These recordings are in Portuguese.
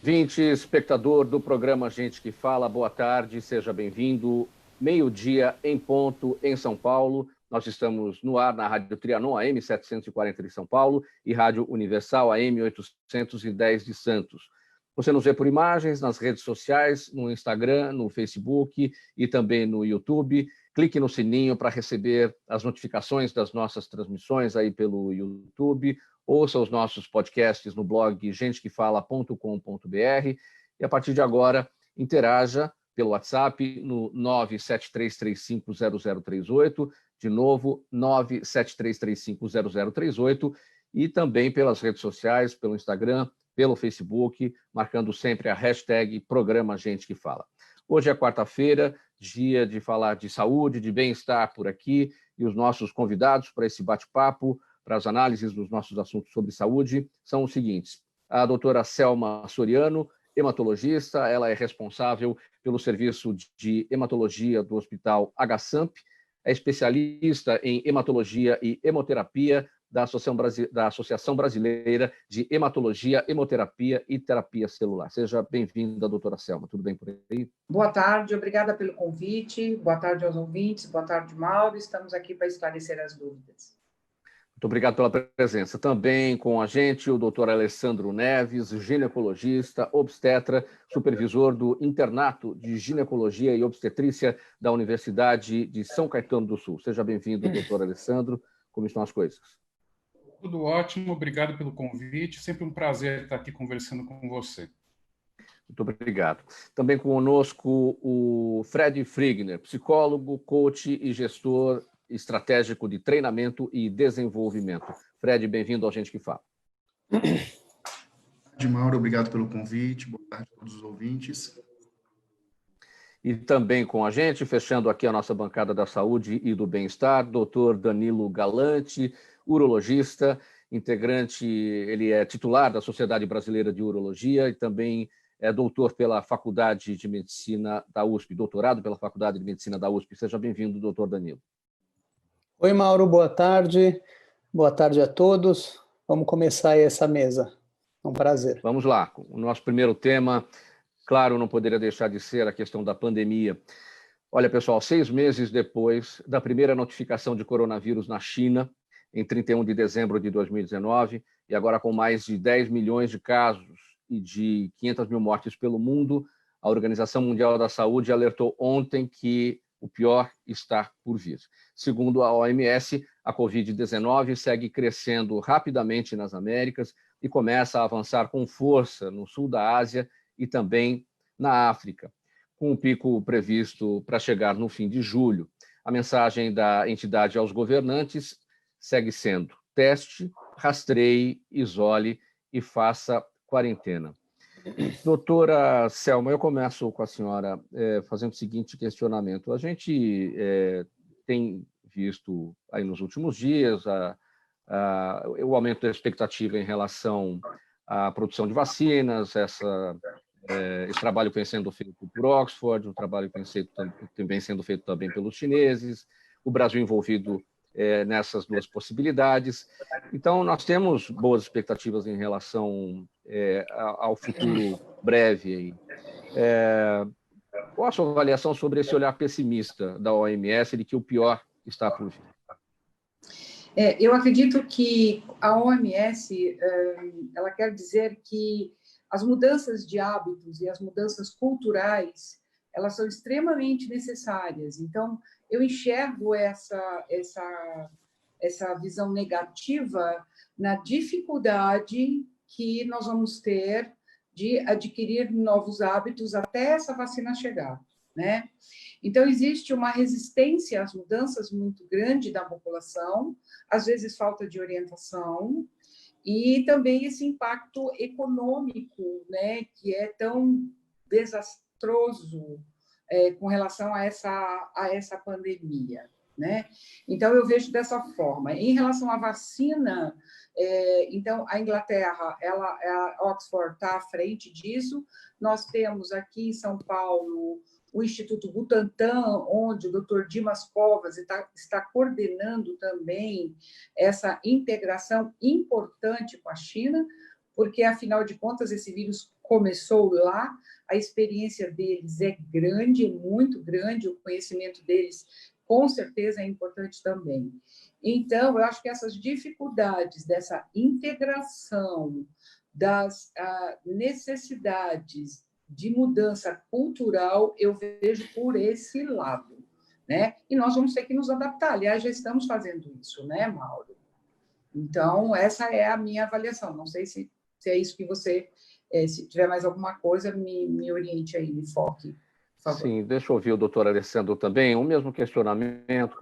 Vinte, espectador do programa Gente que Fala, boa tarde, seja bem-vindo. Meio-dia em ponto em São Paulo. Nós estamos no ar na Rádio Trianon, AM 740 de São Paulo, e Rádio Universal, AM 810 de Santos. Você nos vê por imagens nas redes sociais, no Instagram, no Facebook e também no YouTube. Clique no sininho para receber as notificações das nossas transmissões aí pelo YouTube. Ouça os nossos podcasts no blog gentequefala.com.br e, a partir de agora, interaja pelo WhatsApp no 973350038, de novo, 973350038, e também pelas redes sociais, pelo Instagram, pelo Facebook, marcando sempre a hashtag Programa Gente que Fala. Hoje é quarta-feira, dia de falar de saúde, de bem-estar por aqui, e os nossos convidados para esse bate-papo, para as análises dos nossos assuntos sobre saúde, são os seguintes. A doutora Selma Soriano, hematologista, ela é responsável pelo serviço de hematologia do Hospital HSAMP, é especialista em hematologia e hemoterapia da Associação Brasileira de Hematologia, Hemoterapia e Terapia Celular. Seja bem-vinda, doutora Selma. Tudo bem por aí? Boa tarde, obrigada pelo convite. Boa tarde aos ouvintes, boa tarde, Mauro. Estamos aqui para esclarecer as dúvidas. Muito obrigado pela presença. Também com a gente o doutor Alessandro Neves, ginecologista, obstetra, supervisor do Internato de Ginecologia e Obstetrícia da Universidade de São Caetano do Sul. Seja bem-vindo, doutor Alessandro. Como estão as coisas? Tudo ótimo, obrigado pelo convite. Sempre um prazer estar aqui conversando com você. Muito obrigado. Também conosco o Fred Frigner, psicólogo, coach e gestor estratégico de treinamento e desenvolvimento. Fred, bem-vindo ao Gente que Fala. Boa tarde, Mauro. Obrigado pelo convite. Boa tarde a todos os ouvintes. E também com a gente, fechando aqui a nossa bancada da saúde e do bem-estar, doutor Danilo Galante, urologista, integrante, ele é titular da Sociedade Brasileira de Urologia e também é doutor pela Faculdade de Medicina da USP, doutorado pela Faculdade de Medicina da USP. Seja bem-vindo, doutor Danilo. Oi, Mauro, boa tarde. Boa tarde a todos. Vamos começar aí essa mesa. É um prazer. Vamos lá. O nosso primeiro tema, claro, não poderia deixar de ser a questão da pandemia. Olha, pessoal, 6 meses depois da primeira notificação de coronavírus na China, em 31 de dezembro de 2019, e agora com mais de 10 milhões de casos e de 500 mil mortes pelo mundo, a Organização Mundial da Saúde alertou ontem que o pior está por vir. Segundo a OMS, a Covid-19 segue crescendo rapidamente nas Américas e começa a avançar com força no sul da Ásia e também na África, com um pico previsto para chegar no fim de julho. A mensagem da entidade aos governantes segue sendo: teste, rastreie, isole e faça quarentena. Doutora Selma, eu começo com a senhora fazendo o seguinte questionamento. A gente tem visto aí nos últimos dias o aumento da expectativa em relação à produção de vacinas, esse trabalho que vem sendo feito por Oxford, um trabalho que vem sendo feito também pelos chineses, o Brasil envolvido nessas duas possibilidades. Então, nós temos boas expectativas em relação ao futuro breve. Aí. Qual a sua avaliação sobre esse olhar pessimista da OMS de que o pior está por vir? Eu acredito que a OMS ela quer dizer que as mudanças de hábitos e as mudanças culturais elas são extremamente necessárias. Então, eu enxergo essa visão negativa na dificuldade que nós vamos ter de adquirir novos hábitos até essa vacina chegar, né? Então, existe uma resistência às mudanças muito grande da população, às vezes falta de orientação, e também esse impacto econômico, né, que é tão desastroso com relação a essa pandemia, né? Então, eu vejo dessa forma. Em relação à vacina, então, a Inglaterra, a Oxford está à frente disso. Nós temos aqui em São Paulo o Instituto Butantan, onde o Dr. Dimas Covas está coordenando também essa integração importante com a China, porque, afinal de contas, esse vírus começou lá, a experiência deles é grande, muito grande, o conhecimento deles, com certeza, é importante também. Então, eu acho que essas dificuldades dessa integração das necessidades de mudança cultural, eu vejo por esse lado, né? E nós vamos ter que nos adaptar. Aliás, já estamos fazendo isso, né, Mauro? Então, essa é a minha avaliação. Não sei se é isso que você... se tiver mais alguma coisa, me oriente aí, me foque, por favor. Sim, deixa eu ouvir o doutor Alessandro também. O mesmo questionamento.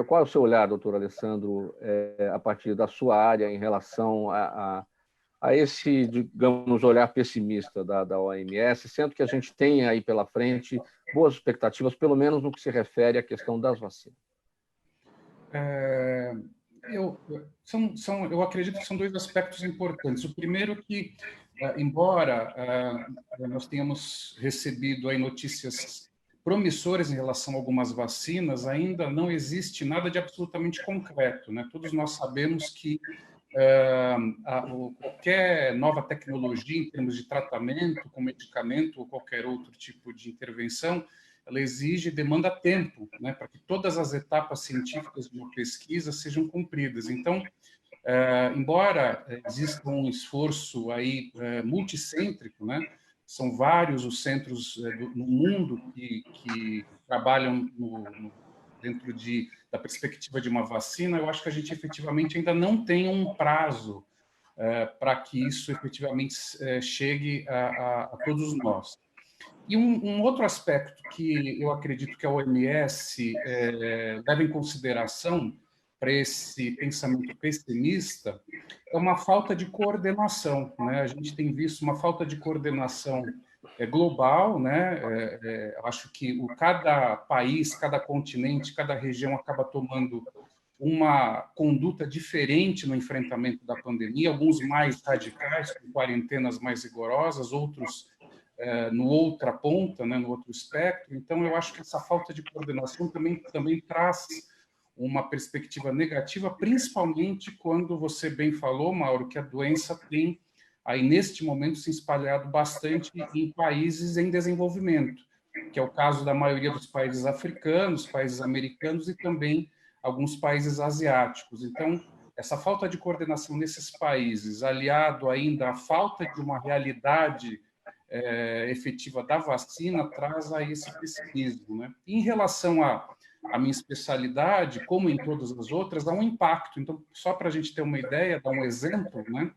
Qual é o seu olhar, doutor Alessandro, a partir da sua área em relação a esse, digamos, olhar pessimista da OMS, sendo que a gente tem aí pela frente boas expectativas, pelo menos no que se refere à questão das vacinas? Eu acredito que são dois aspectos importantes. O primeiro é que, embora nós tenhamos recebido aí notícias promissoras em relação a algumas vacinas, ainda não existe nada de absolutamente concreto, né? Todos nós sabemos que qualquer nova tecnologia em termos de tratamento, com medicamento ou qualquer outro tipo de intervenção, ela exige, demanda tempo, né, para que todas as etapas científicas de uma pesquisa sejam cumpridas. Então, embora exista um esforço aí multicêntrico, né, são vários os centros no mundo que trabalham dentro da perspectiva de uma vacina, eu acho que a gente efetivamente ainda não tem um prazo para que isso efetivamente chegue a todos nós. E um outro aspecto que eu acredito que a OMS leva em consideração para esse pensamento pessimista é uma falta de coordenação, né? A gente tem visto uma falta de coordenação global, né? Acho que cada país, cada continente, cada região acaba tomando uma conduta diferente no enfrentamento da pandemia, alguns mais radicais, com quarentenas mais rigorosas, outros no outra ponta, né, no outro espectro. Então, eu acho que essa falta de coordenação também traz uma perspectiva negativa, principalmente quando você bem falou, Mauro, que a doença tem, aí neste momento, se espalhado bastante em países em desenvolvimento, que é o caso da maioria dos países africanos, países americanos e também alguns países asiáticos. Então, essa falta de coordenação nesses países, aliado ainda à falta de uma realidade efetiva da vacina, traz a esse pessimismo, né? Em relação à minha especialidade, como em todas as outras, há um impacto. Então, só para a gente ter uma ideia, dar um exemplo, né?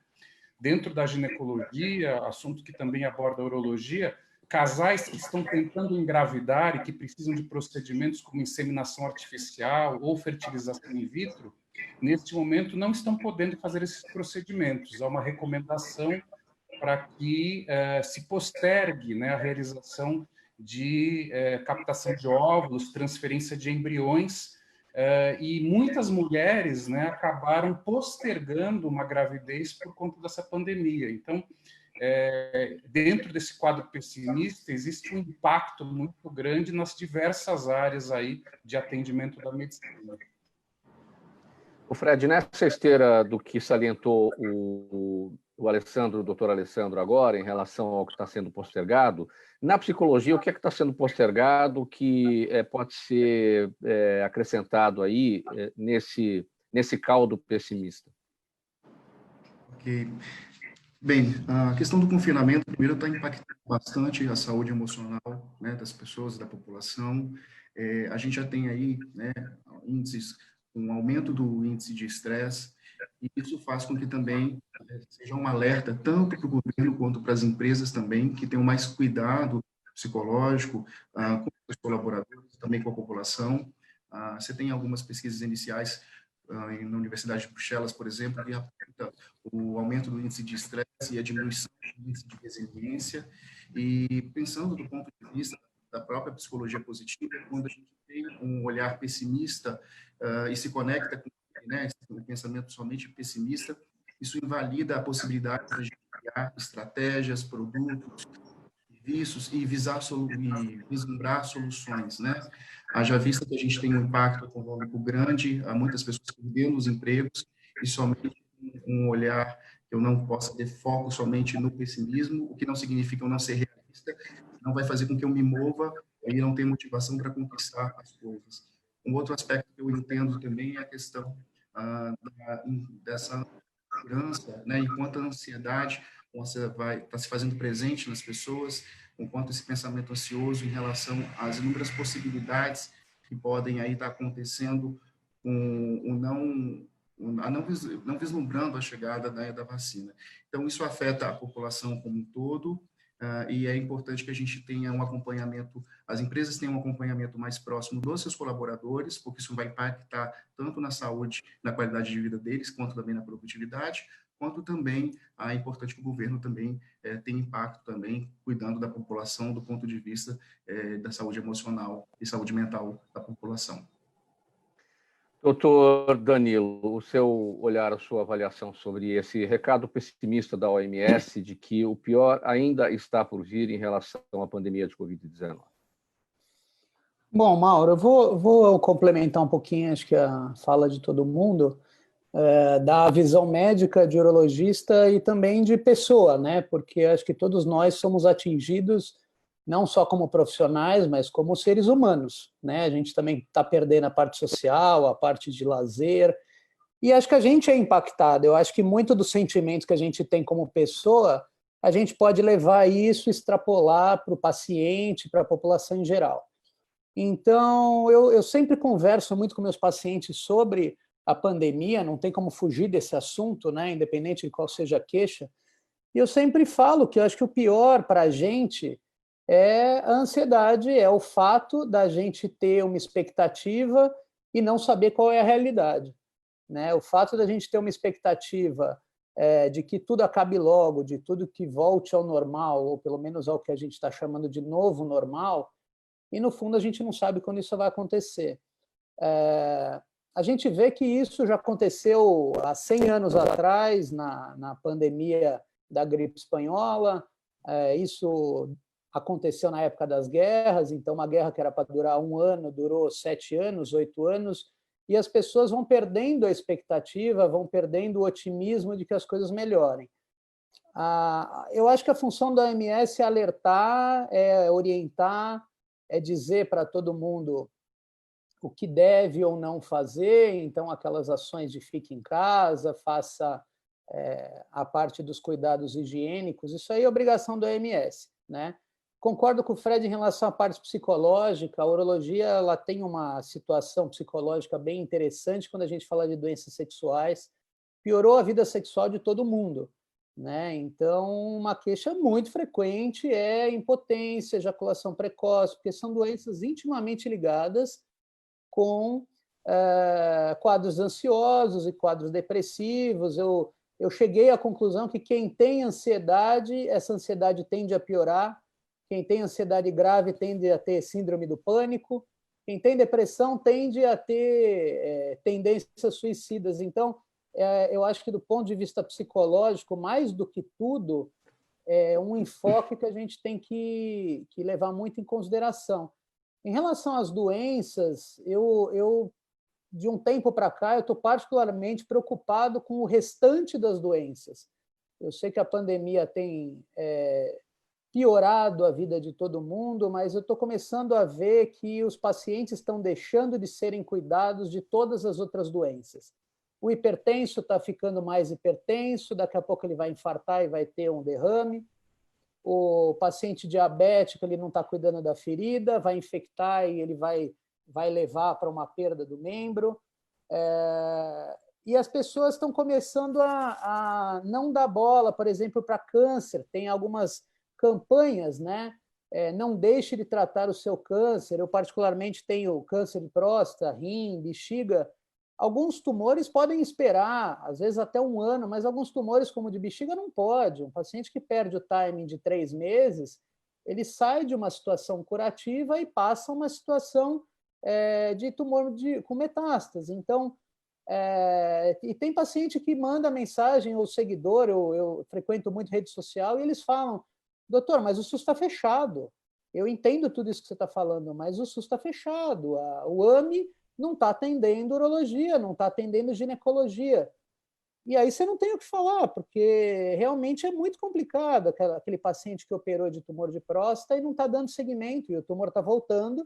Dentro da ginecologia, assunto que também aborda a urologia, casais que estão tentando engravidar e que precisam de procedimentos como inseminação artificial ou fertilização in vitro, neste momento não estão podendo fazer esses procedimentos. Há uma recomendação para que se postergue, né, a realização de captação de óvulos, transferência de embriões, e muitas mulheres, né, acabaram postergando uma gravidez por conta dessa pandemia. Então, dentro desse quadro pessimista, existe um impacto muito grande nas diversas áreas aí de atendimento da medicina. O Fred, nessa esteira do que salientou o doutor Alessandro agora, em relação ao que está sendo postergado, na psicologia, o que é que está sendo postergado que pode ser acrescentado aí nesse caldo pessimista? Ok. Bem, a questão do confinamento, primeiro, está impactando bastante a saúde emocional, né, das pessoas, da população. A gente já tem aí, né, índices, um aumento do índice de estresse, e isso faz com que também seja um alerta tanto para o governo quanto para as empresas também, que tenham mais cuidado psicológico com os colaboradores, também com a população. Você tem algumas pesquisas iniciais na Universidade de Bruxelas, por exemplo, que aponta o aumento do índice de estresse e a diminuição do índice de resiliência. E pensando do ponto de vista da própria psicologia positiva, quando a gente tem um olhar pessimista e se conecta com, né, um pensamento somente pessimista, isso invalida a possibilidade de a gente criar estratégias, produtos, serviços e vislumbrar soluções, né? Haja vista que a gente tem um impacto econômico grande, há muitas pessoas perdendo os empregos, e somente um olhar que eu não possa ter foco somente no pessimismo, o que não significa eu não ser realista, não vai fazer com que eu me mova e não tenha motivação para conquistar as coisas. Um outro aspecto que eu entendo também é a questão dessa segurança, né? Enquanto a ansiedade você vai se fazendo presente nas pessoas, enquanto esse pensamento ansioso em relação às inúmeras possibilidades que podem aí estar acontecendo com o não vislumbrando a chegada da vacina. Então, isso afeta a população como um todo, e é importante que a gente tenha um acompanhamento, as empresas tenham um acompanhamento mais próximo dos seus colaboradores, porque isso vai impactar tanto na saúde, na qualidade de vida deles, quanto também na produtividade, quanto também é importante que o governo também tenha impacto também, cuidando da população do ponto de vista da saúde emocional e saúde mental da população. Doutor Danilo, o seu olhar, a sua avaliação sobre esse recado pessimista da OMS de que o pior ainda está por vir em relação à pandemia de Covid-19. Bom, Mauro, eu vou complementar um pouquinho, acho que a fala de todo mundo, da visão médica, de urologista e também de pessoa, né? Porque acho que todos nós somos atingidos não só como profissionais, mas como seres humanos, né? A gente também está perdendo a parte social, a parte de lazer, e acho que a gente é impactado. Eu acho que muito dos sentimentos que a gente tem como pessoa, a gente pode levar isso, extrapolar para o paciente, para a população em geral. Então, eu sempre converso muito com meus pacientes sobre a pandemia, não tem como fugir desse assunto, né? Independente de qual seja a queixa, e eu sempre falo que eu acho que o pior para a gente é a ansiedade, é o fato da gente ter uma expectativa e não saber qual é a realidade, né? O fato da gente ter uma expectativa de que tudo acabe logo, de tudo que volte ao normal, ou pelo menos ao que a gente está chamando de novo normal, e no fundo a gente não sabe quando isso vai acontecer. A gente vê que isso já aconteceu há 100 anos atrás, na pandemia da gripe espanhola, isso aconteceu na época das guerras, então uma guerra que era para durar 1 ano, durou 7 anos, 8 anos, e as pessoas vão perdendo a expectativa, vão perdendo o otimismo de que as coisas melhorem. Eu acho que a função da OMS é alertar, é orientar, é dizer para todo mundo o que deve ou não fazer, então aquelas ações de fique em casa, faça a parte dos cuidados higiênicos, isso aí é obrigação da OMS, né? Concordo com o Fred em relação à parte psicológica. A urologia ela tem uma situação psicológica bem interessante quando a gente fala de doenças sexuais. Piorou a vida sexual de todo mundo, né? Então, uma queixa muito frequente é impotência, ejaculação precoce, porque são doenças intimamente ligadas com quadros ansiosos e quadros depressivos. Eu cheguei à conclusão que quem tem ansiedade, essa ansiedade tende a piorar. Quem tem ansiedade grave tende a ter síndrome do pânico. Quem tem depressão tende a ter tendências suicidas. Então, eu acho que do ponto de vista psicológico, mais do que tudo, é um enfoque que a gente tem que levar muito em consideração. Em relação às doenças, eu de um tempo para cá, eu estou particularmente preocupado com o restante das doenças. Eu sei que a pandemia tem piorado a vida de todo mundo, mas eu estou começando a ver que os pacientes estão deixando de serem cuidados de todas as outras doenças. O hipertenso está ficando mais hipertenso, daqui a pouco ele vai infartar e vai ter um derrame. O paciente diabético ele não está cuidando da ferida, vai infectar e ele vai levar para uma perda do membro. E as pessoas estão começando a não dar bola, por exemplo, para câncer. Tem algumas campanhas, né? Não deixe de tratar o seu câncer. Eu, particularmente, tenho câncer de próstata, rim, bexiga. Alguns tumores podem esperar, às vezes até 1 ano, mas alguns tumores, como o de bexiga, não pode. Um paciente que perde o timing de 3 meses, ele sai de uma situação curativa e passa a uma situação de tumor com metástase. Então, e tem paciente que manda mensagem, ou seguidor, eu frequento muito rede social, e eles falam, doutor, mas o SUS está fechado. Eu entendo tudo isso que você está falando, mas o SUS está fechado. O AME não está atendendo urologia, não está atendendo ginecologia. E aí você não tem o que falar, porque realmente é muito complicado aquele paciente que operou de tumor de próstata e não está dando seguimento, e o tumor está voltando,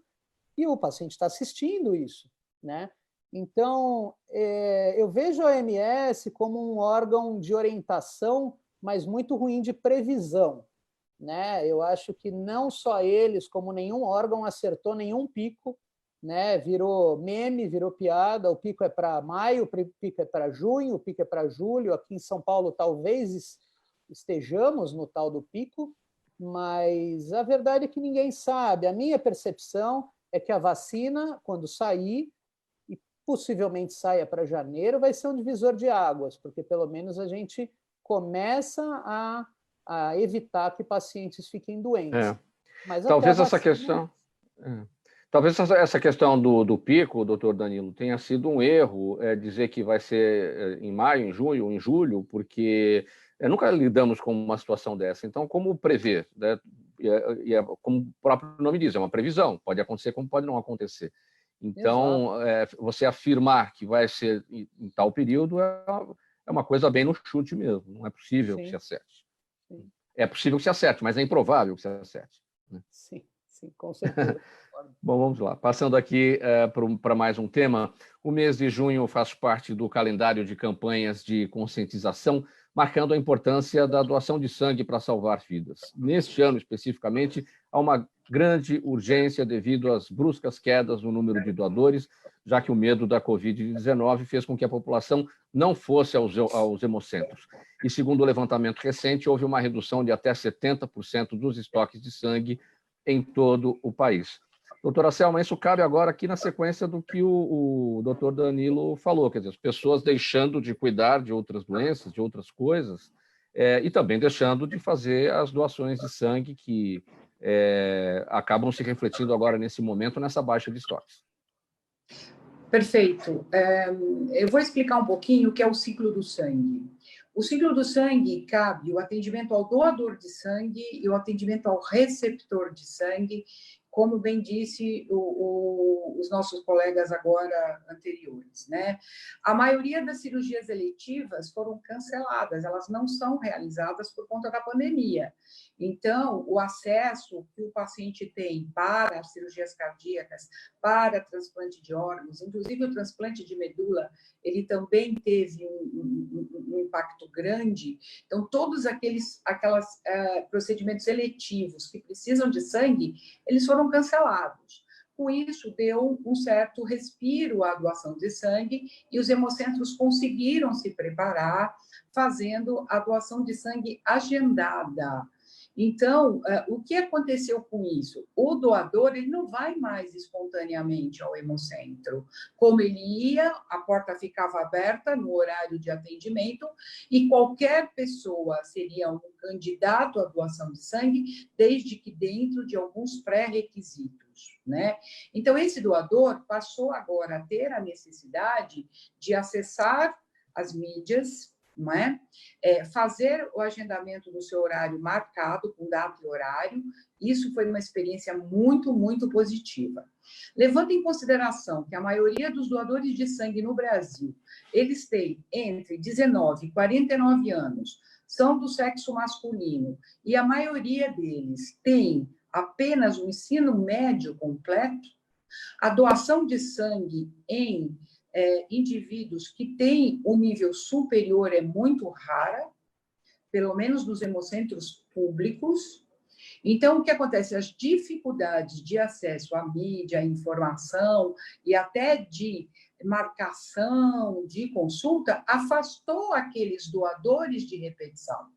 e o paciente está assistindo isso, né? Então, eu vejo a OMS como um órgão de orientação, mas muito ruim de previsão, né? Eu acho que não só eles, como nenhum órgão acertou nenhum pico, né? Virou meme, virou piada. O pico é para maio, o pico é para junho, o pico é para julho. Aqui em São Paulo talvez estejamos no tal do pico, mas a verdade é que ninguém sabe. A minha percepção é que a vacina, quando sair, e possivelmente saia para janeiro, vai ser um divisor de águas, porque pelo menos a gente começa a evitar que pacientes fiquem doentes. Mas talvez até essa questão... Talvez essa questão do pico, doutor Danilo, tenha sido um erro dizer que vai ser em maio, em junho, em julho, porque nunca lidamos com uma situação dessa. Então, como prever? Né? Como o próprio nome diz, é uma previsão. Pode acontecer como pode não acontecer. Então, você afirmar que vai ser em tal período é uma coisa bem no chute mesmo. Não é possível que se acerte. Sim. É possível que se acerte, mas é improvável que se acerte. Né? Sim, com certeza. Bom, vamos lá. Passando aqui para mais um tema. O mês de junho faz parte do calendário de campanhas de conscientização, marcando a importância da doação de sangue para salvar vidas. Neste ano, especificamente, há uma grande urgência devido às bruscas quedas no número de doadores, já que o medo da Covid-19 fez com que a população não fosse aos hemocentros. E, segundo o levantamento recente, houve uma redução de até 70% dos estoques de sangue em todo o país. Doutora Selma, isso cabe agora aqui na sequência do que o doutor Danilo falou, quer dizer, as pessoas deixando de cuidar de outras doenças, de outras coisas, e também deixando de fazer as doações de sangue que acabam se refletindo agora nesse momento, nessa baixa de estoques. Perfeito. Eu vou explicar um pouquinho o que é o ciclo do sangue. O ciclo do sangue cabe o atendimento ao doador de sangue e o atendimento ao receptor de sangue, como bem disse os nossos colegas agora anteriores, né? A maioria das cirurgias eletivas foram canceladas, elas não são realizadas por conta da pandemia. Então, o acesso que o paciente tem para as cirurgias cardíacas, para transplante de órgãos, inclusive o transplante de medula, ele também teve um impacto grande. Então, todos aqueles procedimentos eletivos que precisam de sangue, eles foram cancelados. Com isso, deu um certo respiro à doação de sangue e os hemocentros conseguiram se preparar, fazendo a doação de sangue agendada. Então, o que aconteceu com isso? O doador ele não vai mais espontaneamente ao hemocentro. Como ele ia, a porta ficava aberta no horário de atendimento e qualquer pessoa seria um candidato à doação de sangue, desde que dentro de alguns pré-requisitos, né? Então, esse doador passou agora a ter a necessidade de acessar as mídias, não é? Fazer o agendamento no seu horário marcado, com data e horário. Isso foi uma experiência muito, muito positiva. Levando em consideração que a maioria dos doadores de sangue no Brasil, eles têm entre 19 e 49 anos, são do sexo masculino, e a maioria deles tem apenas o ensino médio completo, a doação de sangue em indivíduos que têm um nível superior é muito rara, pelo menos nos hemocentros públicos. Então, o que acontece? As dificuldades de acesso à mídia, à informação e até de marcação, de consulta, afastou aqueles doadores de repetição. O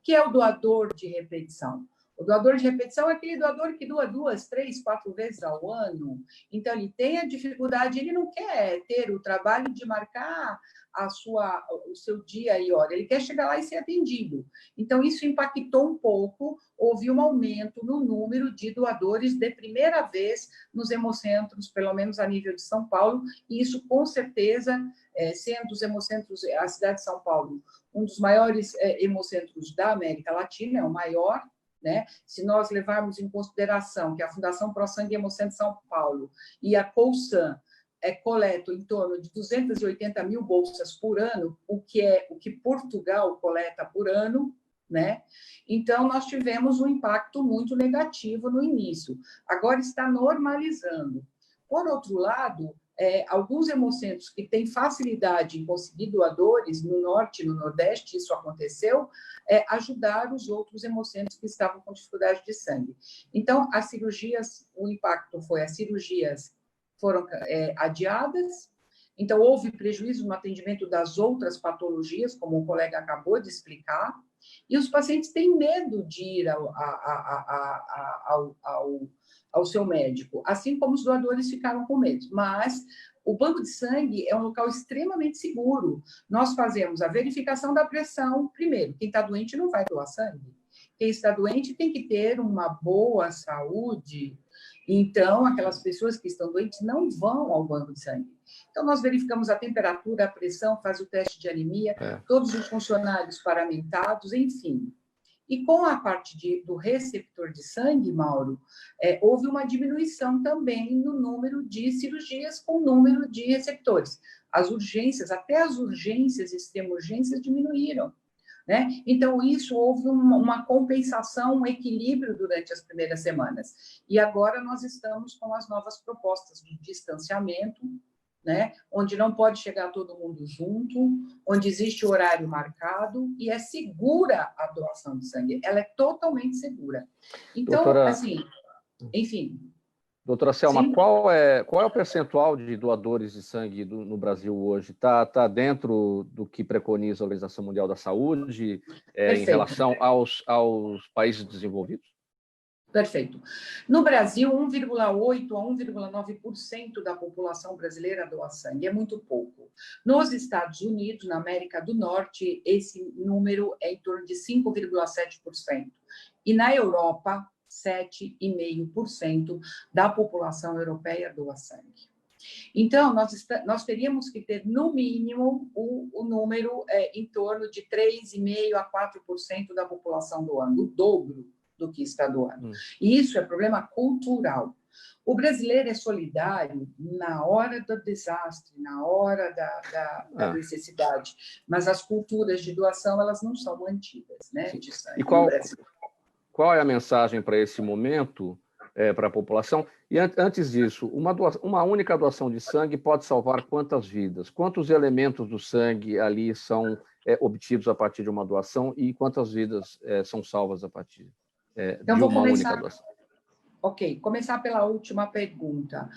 que é o doador de repetição? O doador de repetição é aquele doador que doa 2, 3, 4 vezes ao ano. Então, ele tem a dificuldade, ele não quer ter o trabalho de marcar o seu dia e hora, ele quer chegar lá e ser atendido. Então, isso impactou um pouco, houve um aumento no número de doadores de primeira vez nos hemocentros, pelo menos a nível de São Paulo, e isso, com certeza, sendo os hemocentros, a cidade de São Paulo, um dos maiores hemocentros da América Latina, é o maior, né? Se nós levarmos em consideração que a Fundação Pro Sangue Hemocentro São Paulo e a Colsan coleta em torno de 280 mil bolsas por ano, o que Portugal coleta por ano, né? Então, nós tivemos um impacto muito negativo no início. Agora está normalizando. Por outro lado, alguns hemocentros que têm facilidade em conseguir doadores, no Norte e no Nordeste, isso aconteceu, ajudaram os outros hemocentros que estavam com dificuldade de sangue. Então, as cirurgias, o impacto foi, as cirurgias foram adiadas, então houve prejuízo no atendimento das outras patologias, como o colega acabou de explicar, e os pacientes têm medo de ir ao seu médico, assim como os doadores ficaram com medo. Mas o banco de sangue é um local extremamente seguro. Nós fazemos a verificação da pressão primeiro. Quem está doente não vai doar sangue. Quem está doente tem que ter uma boa saúde. Então, aquelas pessoas que estão doentes não vão ao banco de sangue. Então, nós verificamos a temperatura, a pressão, faz o teste de anemia, todos os funcionários paramentados, enfim. E com a parte do receptor de sangue, Mauro, houve uma diminuição também no número de cirurgias com o número de receptores. As urgências, até as urgências, extrema-urgências, diminuíram. Né? Então, isso houve uma compensação, um equilíbrio durante as primeiras semanas. E agora nós estamos com as novas propostas de distanciamento, né? Onde não pode chegar todo mundo junto, onde existe horário marcado e é segura a doação de sangue. Ela é totalmente segura. Então, doutora, assim, enfim... Doutora Selma, qual é o percentual de doadores de sangue no Brasil hoje? Está dentro do que preconiza a Organização Mundial da Saúde em relação aos países desenvolvidos? Perfeito. No Brasil, 1,8% a 1,9% da população brasileira doa sangue, é muito pouco. Nos Estados Unidos, na América do Norte, esse número é em torno de 5,7%. E na Europa, 7,5% da população europeia doa sangue. Então, nós teríamos que ter, no mínimo, o número em torno de 3,5% a 4% da população doando, o dobro do que está doando. E isso é problema cultural. O brasileiro é solidário na hora do desastre, na hora da necessidade, mas as culturas de doação, elas não são mantidas, né? De sangue. E qual é a mensagem para esse momento, para a população? E antes disso, uma única doação de sangue pode salvar quantas vidas? Quantos elementos do sangue ali são obtidos a partir de uma doação e quantas vidas são salvas a partir então, de uma única doação? Ok, começar pela última pergunta.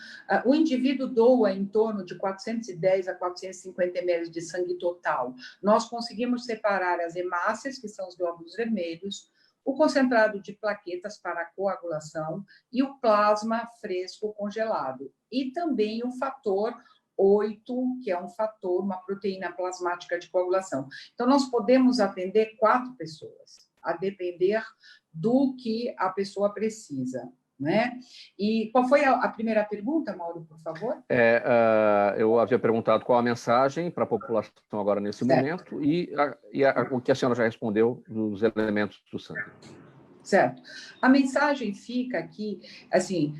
O indivíduo doa em torno de 410 a 450 ml de sangue total. Nós conseguimos separar as hemácias, que são os glóbulos vermelhos, o concentrado de plaquetas para coagulação e o plasma fresco congelado. E também o fator 8, que é um fator, uma proteína plasmática de coagulação. Então, nós podemos atender 4 pessoas, a depender do que a pessoa precisa, né? E qual foi a primeira pergunta, Mauro, por favor? Eu havia perguntado qual a mensagem para a população agora nesse momento e o que a senhora já respondeu dos elementos do sangue. Certo. A mensagem fica aqui, assim,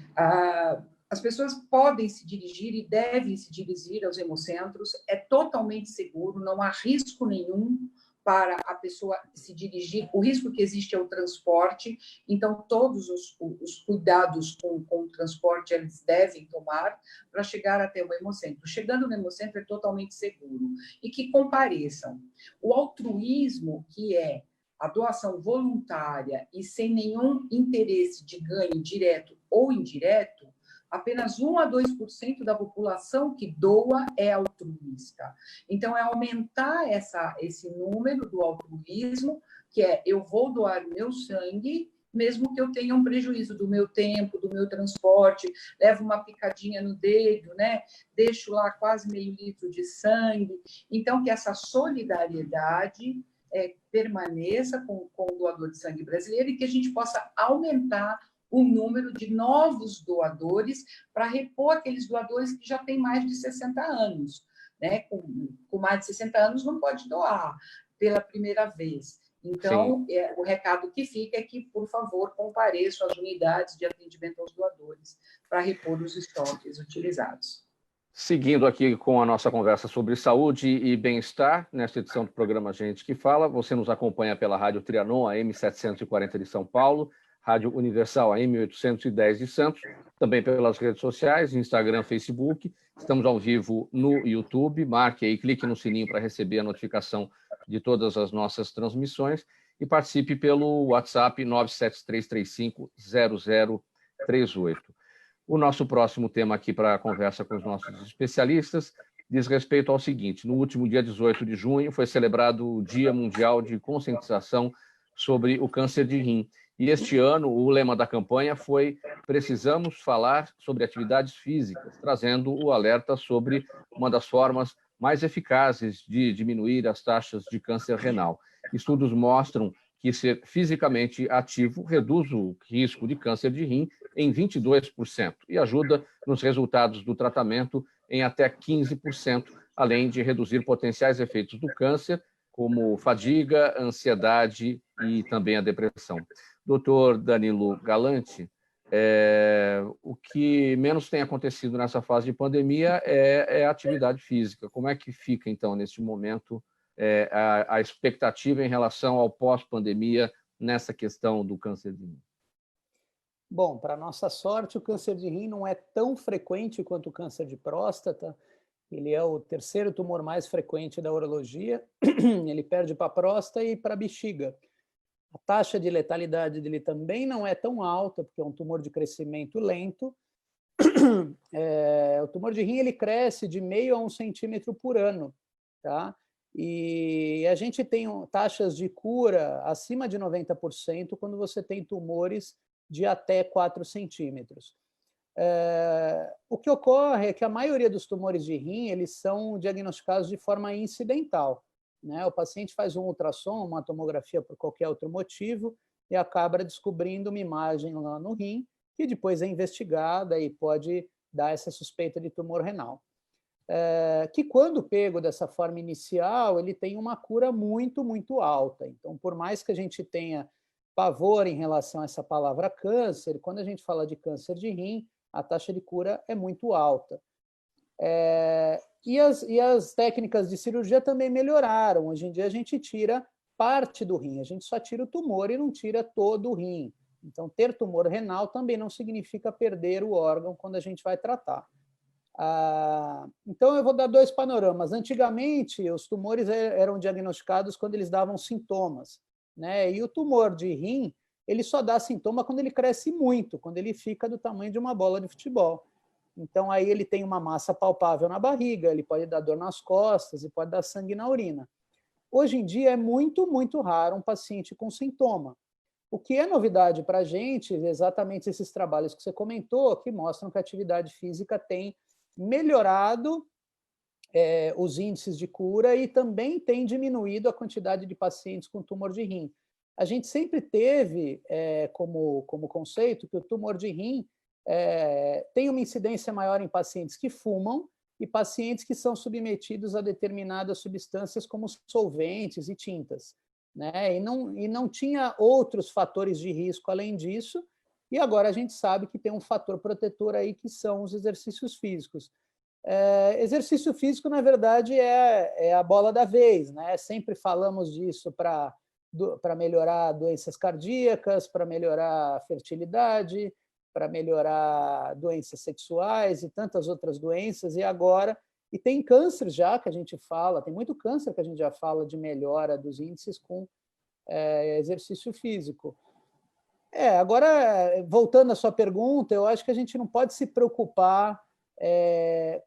as pessoas podem se dirigir e devem se dirigir aos hemocentros, é totalmente seguro, não há risco nenhum para a pessoa se dirigir. O risco que existe é o transporte, então todos os cuidados com o transporte eles devem tomar para chegar até o hemocentro. Chegando no hemocentro é totalmente seguro. E que compareçam. O altruísmo, que é a doação voluntária e sem nenhum interesse de ganho direto ou indireto, apenas 1 a 2% da população que doa é altruísta. Então, é aumentar esse número do altruísmo, que é eu vou doar meu sangue, mesmo que eu tenha um prejuízo do meu tempo, do meu transporte, levo uma picadinha no dedo, né? Deixo lá quase meio litro de sangue. Então, que essa solidariedade permaneça com o doador de sangue brasileiro e que a gente possa aumentar o número de novos doadores para repor aqueles doadores que já têm mais de 60 anos. Né? Com mais de 60 anos não pode doar pela primeira vez. Então, o recado que fica é que, por favor, compareçam às unidades de atendimento aos doadores para repor os estoques utilizados. Seguindo aqui com a nossa conversa sobre saúde e bem-estar, nesta edição do programa Gente que Fala, você nos acompanha pela Rádio Trianon, AM 740 de São Paulo, Rádio Universal, AM 810 de Santos, também pelas redes sociais, Instagram, Facebook. Estamos ao vivo no YouTube. Marque aí, clique no sininho para receber a notificação de todas as nossas transmissões e participe pelo WhatsApp 973350038. O nosso próximo tema aqui para a conversa com os nossos especialistas diz respeito ao seguinte: no último dia 18 de junho foi celebrado o Dia Mundial de Conscientização sobre o Câncer de Rim. E este ano o lema da campanha foi "Precisamos falar sobre atividades físicas", trazendo o alerta sobre uma das formas mais eficazes de diminuir as taxas de câncer renal. Estudos mostram que ser fisicamente ativo reduz o risco de câncer de rim em 22% e ajuda nos resultados do tratamento em até 15%, além de reduzir potenciais efeitos do câncer, como fadiga, ansiedade e também a depressão. Doutor Danilo Galante, o que menos tem acontecido nessa fase de pandemia é a atividade física. Como é que fica, então, neste momento, a expectativa em relação ao pós-pandemia nessa questão do câncer de rim? Bom, para nossa sorte, o câncer de rim não é tão frequente quanto o câncer de próstata. Ele é o terceiro tumor mais frequente da urologia. Ele perde para a próstata e para a bexiga. A taxa de letalidade dele também não é tão alta, porque é um tumor de crescimento lento. O tumor de rim ele cresce de 0,5 a 1 centímetro por ano, tá? E a gente tem taxas de cura acima de 90% quando você tem tumores de até 4 centímetros. O que ocorre é que a maioria dos tumores de rim eles são diagnosticados de forma incidental, né? O paciente faz um ultrassom, uma tomografia por qualquer outro motivo e acaba descobrindo uma imagem lá no rim que depois é investigada e pode dar essa suspeita de tumor renal. Que quando pego dessa forma inicial, ele tem uma cura muito, muito alta. Então, por mais que a gente tenha pavor em relação a essa palavra câncer, quando a gente fala de câncer de rim, a taxa de cura é muito alta. E as técnicas de cirurgia também melhoraram. Hoje em dia a gente tira parte do rim, a gente só tira o tumor e não tira todo o rim. Então, ter tumor renal também não significa perder o órgão quando a gente vai tratar. Então, eu vou dar dois panoramas. Antigamente, os tumores eram diagnosticados quando eles davam sintomas, né? E o tumor de rim, ele só dá sintoma quando ele cresce muito, quando ele fica do tamanho de uma bola de futebol. Então, aí ele tem uma massa palpável na barriga, ele pode dar dor nas costas e pode dar sangue na urina. Hoje em dia, é muito, muito raro um paciente com sintoma. O que é novidade para a gente, exatamente esses trabalhos que você comentou, que mostram que a atividade física tem melhorado os índices de cura e também tem diminuído a quantidade de pacientes com tumor de rim. A gente sempre teve como conceito que o tumor de rim tem uma incidência maior em pacientes que fumam e pacientes que são submetidos a determinadas substâncias como solventes e tintas, né? E não tinha outros fatores de risco além disso. E agora a gente sabe que tem um fator protetor aí, que são os exercícios físicos. Exercício físico, na verdade, é a bola da vez, né? Sempre falamos disso para melhorar doenças cardíacas, para melhorar a fertilidade, para melhorar doenças sexuais e tantas outras doenças. E tem câncer já que a gente fala, tem muito câncer que a gente já fala de melhora dos índices com exercício físico. Agora, voltando à sua pergunta, eu acho que a gente não pode se preocupar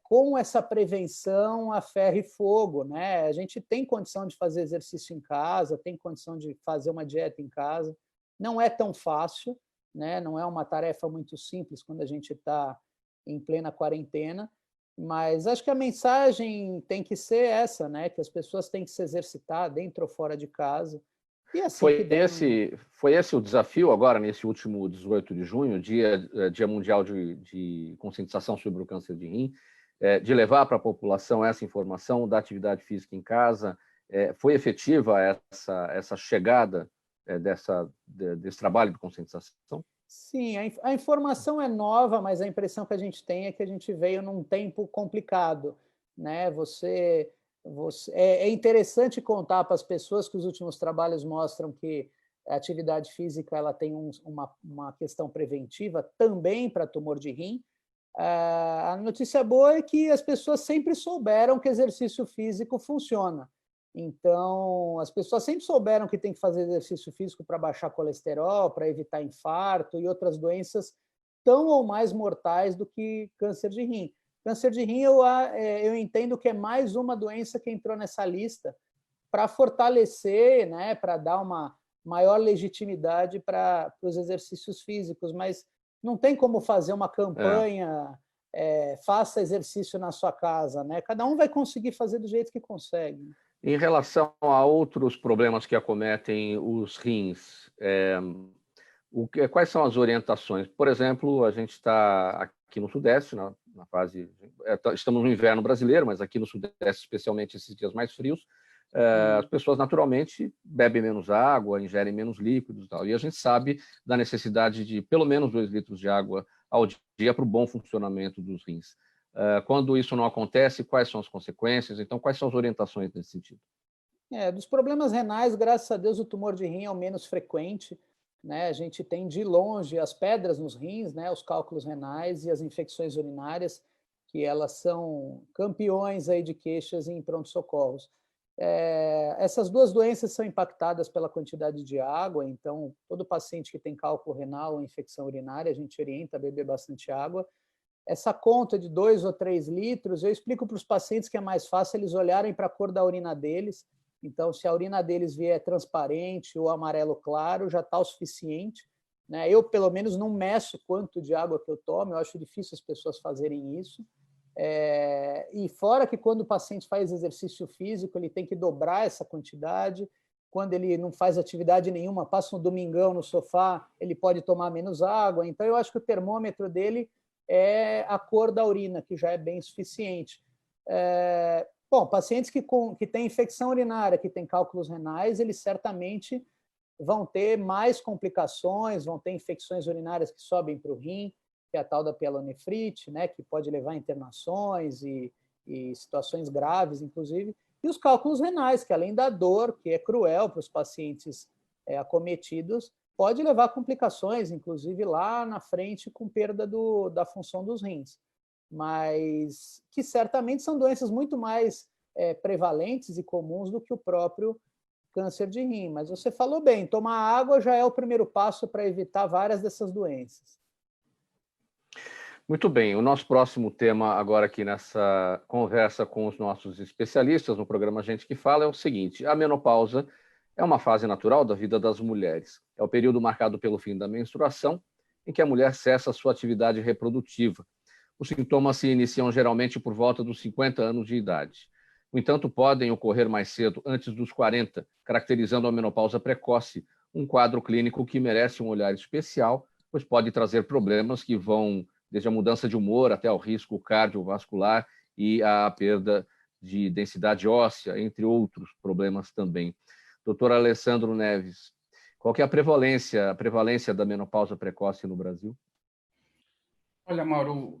com essa prevenção a ferro e fogo, né? A gente tem condição de fazer exercício em casa, tem condição de fazer uma dieta em casa. Não é tão fácil, né? Não é uma tarefa muito simples quando a gente está em plena quarentena, mas acho que a mensagem tem que ser essa, né? Que as pessoas têm que se exercitar dentro ou fora de casa. E assim foi esse o desafio agora, nesse último 18 de junho, Dia Mundial de Conscientização sobre o Câncer de Rim, de levar para a população essa informação da atividade física em casa? Foi efetiva essa chegada desse trabalho de conscientização? Sim, a informação é nova, mas a impressão que a gente tem é que a gente veio num tempo complicado, né? É interessante contar para as pessoas que os últimos trabalhos mostram que a atividade física ela tem uma questão preventiva também para tumor de rim. A notícia boa é que as pessoas sempre souberam que exercício físico funciona. Então, as pessoas sempre souberam que tem que fazer exercício físico para baixar colesterol, para evitar infarto e outras doenças tão ou mais mortais do que câncer de rim. Câncer de rim, eu entendo que é mais uma doença que entrou nessa lista para fortalecer, né, para dar uma maior legitimidade para os exercícios físicos, mas não tem como fazer uma campanha, faça exercício na sua casa, né? Cada um vai conseguir fazer do jeito que consegue. Em relação a outros problemas que acometem os rins, quais são as orientações? Por exemplo, a gente está aqui no Sudeste, na fase... estamos no inverno brasileiro, mas aqui no Sudeste, especialmente esses dias mais frios, as pessoas naturalmente bebem menos água, ingerem menos líquidos e tal. E a gente sabe da necessidade de pelo menos 2 litros de água ao dia para o bom funcionamento dos rins. Quando isso não acontece, quais são as consequências? Então, quais são as orientações nesse sentido? Dos problemas renais, graças a Deus, o tumor de rim é o menos frequente, né? A gente tem de longe as pedras nos rins, né? Os cálculos renais e as infecções urinárias, que elas são campeões aí de queixas em pronto-socorros. Essas duas doenças são impactadas pela quantidade de água, então todo paciente que tem cálculo renal ou infecção urinária, a gente orienta a beber bastante água. Essa conta de 2 ou 3 litros, eu explico para os pacientes que é mais fácil eles olharem para a cor da urina deles. Então, se a urina deles vier transparente ou amarelo claro, já está o suficiente, né? Eu, pelo menos, não meço quanto de água que eu tomo, eu acho difícil as pessoas fazerem isso. E fora que quando o paciente faz exercício físico, ele tem que dobrar essa quantidade. Quando ele não faz atividade nenhuma, passa um domingão no sofá, ele pode tomar menos água. Então, eu acho que o termômetro dele é a cor da urina, que já é bem suficiente. Bom, pacientes que têm infecção urinária, que têm cálculos renais, eles certamente vão ter mais complicações, vão ter infecções urinárias que sobem para o rim, que é a tal da pielonefrite, né, que pode levar a internações e situações graves, inclusive, e os cálculos renais, que além da dor, que é cruel para os pacientes acometidos, pode levar a complicações, inclusive lá na frente, com perda da função dos rins. Mas que certamente são doenças muito mais prevalentes e comuns do que o próprio câncer de rim. Mas você falou bem, tomar água já é o primeiro passo para evitar várias dessas doenças. Muito bem, o nosso próximo tema agora aqui nessa conversa com os nossos especialistas no programa Gente que Fala é o seguinte: a menopausa é uma fase natural da vida das mulheres. É o período marcado pelo fim da menstruação, em que a mulher cessa a sua atividade reprodutiva. Os sintomas se iniciam geralmente por volta dos 50 anos de idade. No entanto, podem ocorrer mais cedo, antes dos 40, caracterizando a menopausa precoce, um quadro clínico que merece um olhar especial, pois pode trazer problemas que vão desde a mudança de humor até o risco cardiovascular e a perda de densidade óssea, entre outros problemas também. Doutor Alessandro Neves, qual que é a prevalência da menopausa precoce no Brasil? Olha, Mauro,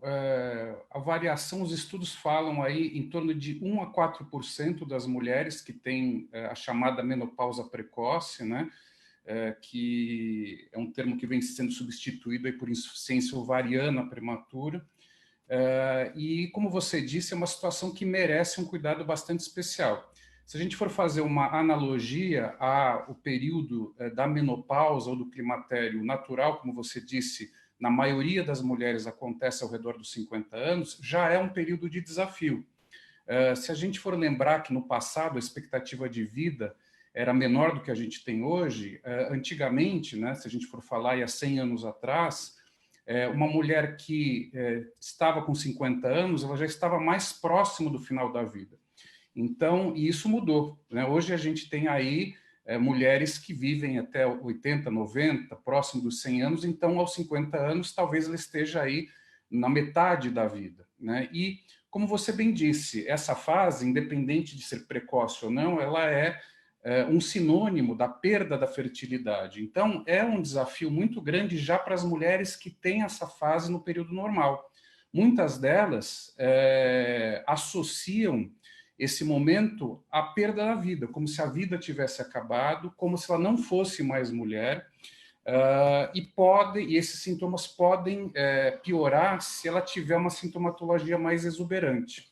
a variação, os estudos falam aí em torno de 1 a 4% das mulheres que têm a chamada menopausa precoce, né? Que é um termo que vem sendo substituído aí por insuficiência ovariana prematura. E, como você disse, é uma situação que merece um cuidado bastante especial. Se a gente for fazer uma analogia ao período da menopausa ou do climatério natural, como você disse, na maioria das mulheres acontece ao redor dos 50 anos, já é um período de desafio. Se a gente for lembrar que no passado a expectativa de vida era menor do que a gente tem hoje, antigamente, né, se a gente for falar há 100 anos atrás, uma mulher que estava com 50 anos, ela já estava mais próximo do final da vida. Então, e isso mudou, né? Hoje a gente tem aí mulheres que vivem até 80, 90, próximo dos 100 anos, então aos 50 anos talvez ela esteja aí na metade da vida, né? E, como você bem disse, essa fase, independente de ser precoce ou não, ela é um sinônimo da perda da fertilidade. Então, é um desafio muito grande já para as mulheres que têm essa fase no período normal. Muitas delas associam esse momento à perda da vida, como se a vida tivesse acabado, como se ela não fosse mais mulher, e esses sintomas podem piorar se ela tiver uma sintomatologia mais exuberante.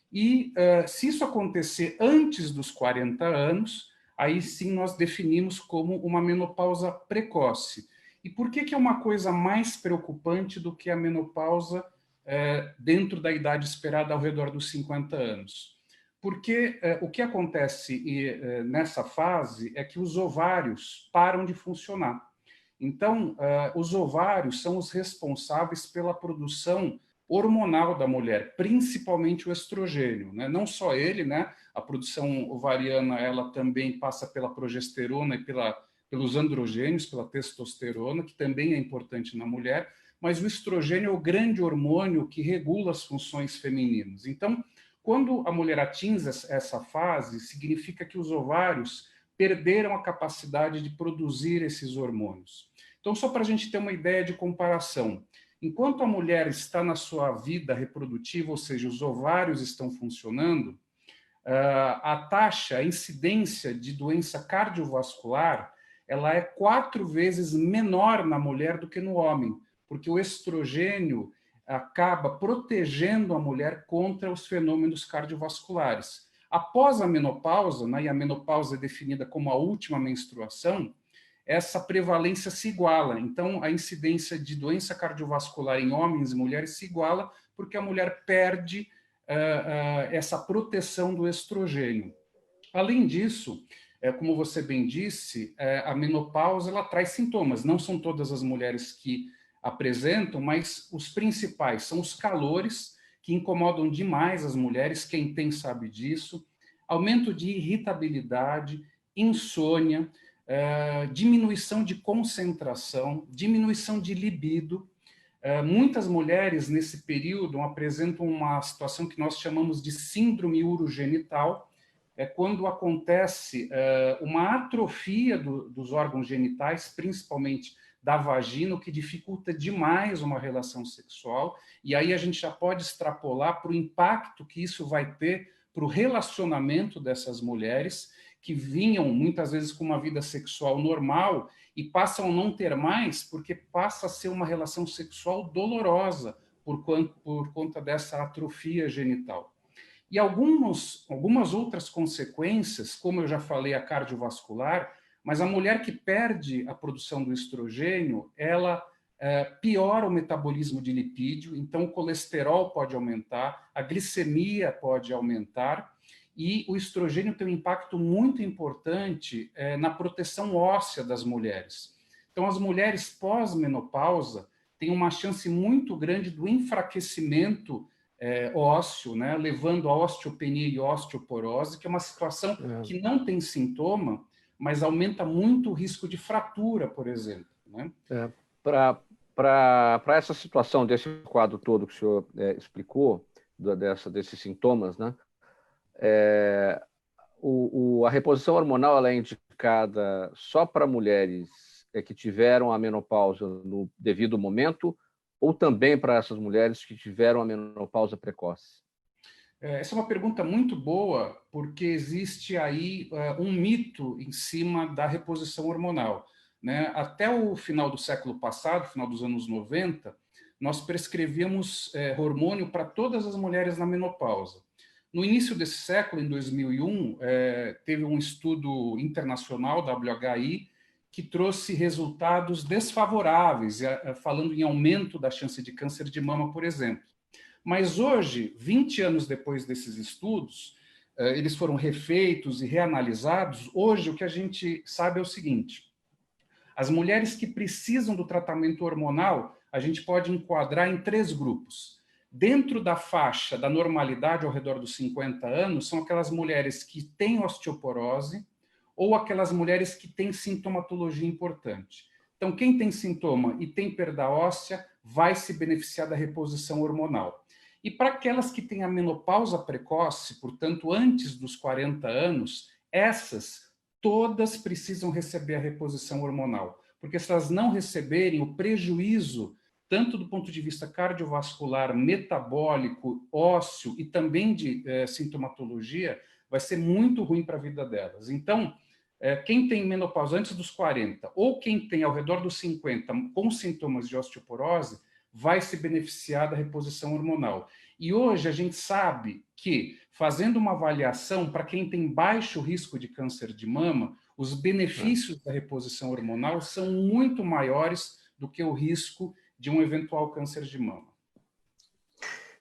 E se isso acontecer antes dos 40 anos, aí sim nós definimos como uma menopausa precoce. E por que é uma coisa mais preocupante do que a menopausa dentro da idade esperada ao redor dos 50 anos? Porque o que acontece nessa fase é que os ovários param de funcionar. Então, os ovários são os responsáveis pela produção hormonal da mulher, principalmente o estrogênio, né? Não só ele, né? A produção ovariana ela também passa pela progesterona e pelos androgênios, pela testosterona, que também é importante na mulher, mas o estrogênio é o grande hormônio que regula as funções femininas. Então, quando a mulher atinge essa fase, significa que os ovários perderam a capacidade de produzir esses hormônios. Então, só para a gente ter uma ideia de comparação, enquanto a mulher está na sua vida reprodutiva, ou seja, os ovários estão funcionando, a taxa, a incidência de doença cardiovascular, ela é 4 vezes menor na mulher do que no homem, porque o estrogênio acaba protegendo a mulher contra os fenômenos cardiovasculares. Após a menopausa, né, e a menopausa é definida como a última menstruação, essa prevalência se iguala. Então, a incidência de doença cardiovascular em homens e mulheres se iguala porque a mulher perde essa proteção do estrogênio. Além disso, como você bem disse, a menopausa ela traz sintomas. Não são todas as mulheres que apresentam, mas os principais são os calores, que incomodam demais as mulheres, quem tem sabe disso, aumento de irritabilidade, insônia, diminuição de concentração, diminuição de libido. Muitas mulheres, nesse período, apresentam uma situação que nós chamamos de síndrome urogenital, quando acontece uma atrofia dos órgãos genitais, principalmente da vagina, o que dificulta demais uma relação sexual, e aí a gente já pode extrapolar para o impacto que isso vai ter para o relacionamento dessas mulheres, que vinham muitas vezes com uma vida sexual normal e passam a não ter mais porque passa a ser uma relação sexual dolorosa por conta dessa atrofia genital. E algumas outras consequências, como eu já falei, a cardiovascular, mas a mulher que perde a produção do estrogênio, ela piora o metabolismo de lipídio, então o colesterol pode aumentar, a glicemia pode aumentar, e o estrogênio tem um impacto muito importante na proteção óssea das mulheres. Então, as mulheres pós-menopausa têm uma chance muito grande do enfraquecimento ósseo, né, levando a osteopenia e osteoporose, que é uma situação que não tem sintoma, mas aumenta muito o risco de fratura, por exemplo. Né? Para essa situação, desse quadro todo que o senhor explicou, desses sintomas, né, a reposição hormonal ela é indicada só para mulheres que tiveram a menopausa no devido momento ou também para essas mulheres que tiveram a menopausa precoce? Essa é uma pergunta muito boa, porque existe aí um mito em cima da reposição hormonal. Né? Até o final do século passado, final dos anos 90, nós prescrevíamos hormônio para todas as mulheres na menopausa. No início desse século, em 2001, teve um estudo internacional, WHI, que trouxe resultados desfavoráveis, falando em aumento da chance de câncer de mama, por exemplo. Mas hoje, 20 anos depois desses estudos, eles foram refeitos e reanalisados. Hoje, o que a gente sabe é o seguinte: as mulheres que precisam do tratamento hormonal, a gente pode enquadrar em 3 grupos. Dentro da faixa da normalidade ao redor dos 50 anos, são aquelas mulheres que têm osteoporose ou aquelas mulheres que têm sintomatologia importante. Então, quem tem sintoma e tem perda óssea vai se beneficiar da reposição hormonal. E para aquelas que têm a menopausa precoce, portanto, antes dos 40 anos, essas todas precisam receber a reposição hormonal, porque se elas não receberem, o prejuízo, tanto do ponto de vista cardiovascular, metabólico, ósseo e também de sintomatologia, vai ser muito ruim para a vida delas. Então, quem tem menopausa antes dos 40 ou quem tem ao redor dos 50 com sintomas de osteoporose vai se beneficiar da reposição hormonal. E hoje a gente sabe que, fazendo uma avaliação para quem tem baixo risco de câncer de mama, os benefícios da reposição hormonal são muito maiores do que o risco de um eventual câncer de mama.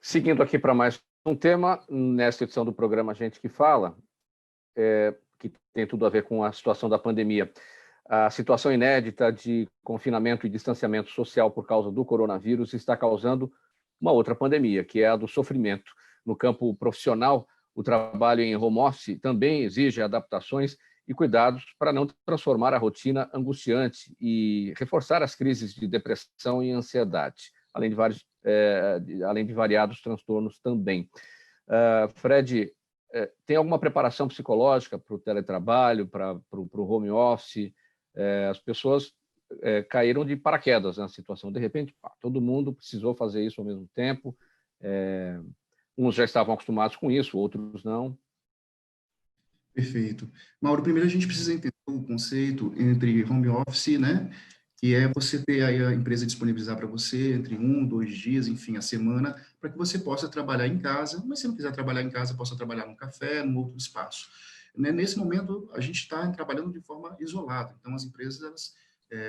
Seguindo aqui para mais um tema, nesta edição do programa Gente que Fala, que tem tudo a ver com a situação da pandemia. A situação inédita de confinamento e distanciamento social por causa do coronavírus está causando uma outra pandemia, que é a do sofrimento. No campo profissional, o trabalho em home office também exige adaptações e cuidados para não transformar a rotina angustiante e reforçar as crises de depressão e ansiedade, além de variados transtornos também. Fred, tem alguma preparação psicológica para o teletrabalho, para o home office? As pessoas caíram de paraquedas na situação. De repente, todo mundo precisou fazer isso ao mesmo tempo. Uns já estavam acostumados com isso, outros não. Perfeito. Mauro, primeiro a gente precisa entender o conceito entre home office, né? Que é você ter aí a empresa disponibilizar para você entre 1, 2 dias, enfim, a semana, para que você possa trabalhar em casa, mas se não quiser trabalhar em casa, possa trabalhar num café, num outro espaço. Nesse momento, a gente está trabalhando de forma isolada, então as empresas, elas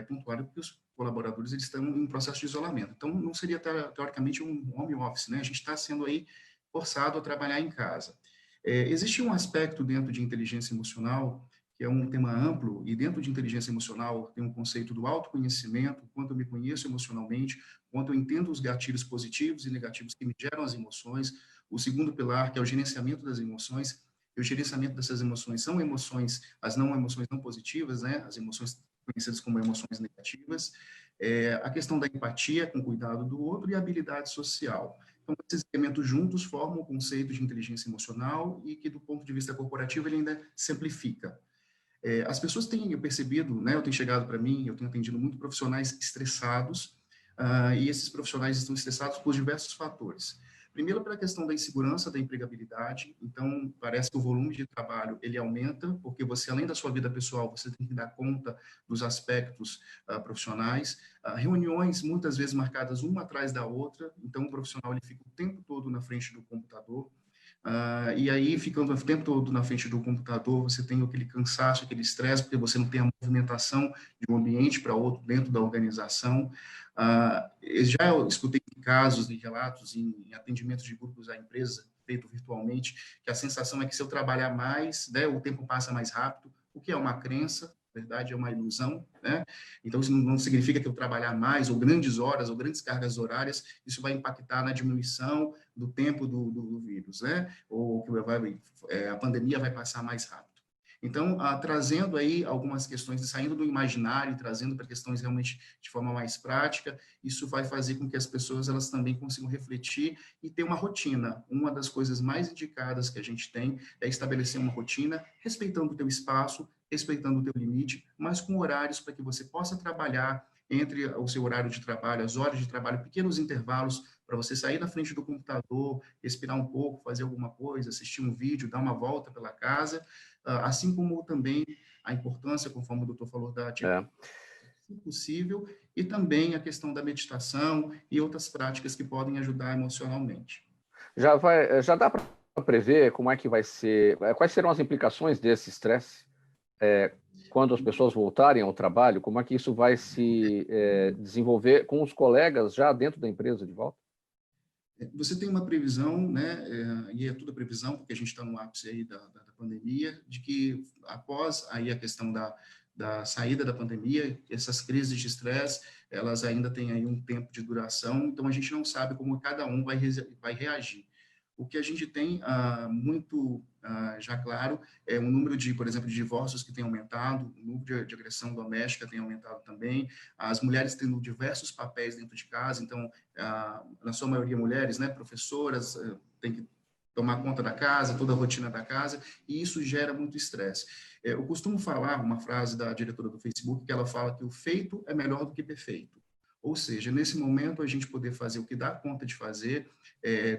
pontuaram que os colaboradores eles estão em um processo de isolamento. Então, não seria, teoricamente, um home office, né? A gente está sendo aí forçado a trabalhar em casa. Existe um aspecto dentro de inteligência emocional que é um tema amplo, e dentro de inteligência emocional tem um conceito do autoconhecimento, quanto eu me conheço emocionalmente, quanto eu entendo os gatilhos positivos e negativos que me geram as emoções. O segundo pilar, que é o gerenciamento das emoções, e o gerenciamento dessas emoções são emoções, as não emoções não positivas, né? As emoções conhecidas como emoções negativas, a questão da empatia com cuidado do outro e a habilidade social. Então, esses elementos juntos formam o conceito de inteligência emocional e que, do ponto de vista corporativo, ele ainda simplifica. As pessoas têm percebido, né, eu tenho chegado para mim, eu tenho atendido muito profissionais estressados, e esses profissionais estão estressados por diversos fatores. Primeiro, pela questão da insegurança, da empregabilidade. Então, parece que o volume de trabalho, ele aumenta, porque você, além da sua vida pessoal, você tem que dar conta dos aspectos profissionais. Reuniões, muitas vezes, marcadas uma atrás da outra. Então, o profissional, ele fica o tempo todo na frente do computador. E aí, ficando o tempo todo na frente do computador, você tem aquele cansaço, aquele estresse, porque você não tem a movimentação de um ambiente para outro dentro da organização. Já escutei casos e relatos em atendimentos de grupos à empresa, feito virtualmente, que a sensação é que se eu trabalhar mais, né, o tempo passa mais rápido, o que é uma crença, na verdade é uma ilusão, né? Então, isso não significa que eu trabalhar mais, ou grandes horas, ou grandes cargas horárias, isso vai impactar na diminuição do tempo do vírus, né? Ou que a pandemia vai passar mais rápido. Então, trazendo aí algumas questões, saindo do imaginário, trazendo para questões realmente de forma mais prática, isso vai fazer com que as pessoas elas também consigam refletir e ter uma rotina. Uma das coisas mais indicadas que a gente tem é estabelecer uma rotina, respeitando o teu espaço, respeitando o teu limite, mas com horários para que você possa trabalhar entre o seu horário de trabalho, as horas de trabalho, pequenos intervalos para você sair da frente do computador, respirar um pouco, fazer alguma coisa, assistir um vídeo, dar uma volta pela casa, assim como também a importância, conforme o doutor falou, da atividade, se possível, e também a questão da meditação e outras práticas que podem ajudar emocionalmente. Já dá para prever como é que vai ser, quais serão as implicações desse estresse quando as pessoas voltarem ao trabalho? Como é que isso vai se desenvolver com os colegas já dentro da empresa de volta? Você tem uma previsão, né, e é tudo previsão, porque a gente está no ápice aí da pandemia, de que após aí a questão da saída da pandemia, essas crises de estresse, elas ainda têm aí um tempo de duração, então a gente não sabe como cada um vai reagir. O que a gente tem muito já claro é o número de, por exemplo, de divórcios que tem aumentado, o número de agressão doméstica tem aumentado também, as mulheres tendo diversos papéis dentro de casa, então, na sua maioria mulheres, né, professoras, tem que tomar conta da casa, toda a rotina da casa, e isso gera muito estresse. Eu costumo falar uma frase da diretora do Facebook, que ela fala que o feito é melhor do que perfeito. Ou seja, nesse momento, a gente poder fazer o que dá conta de fazer,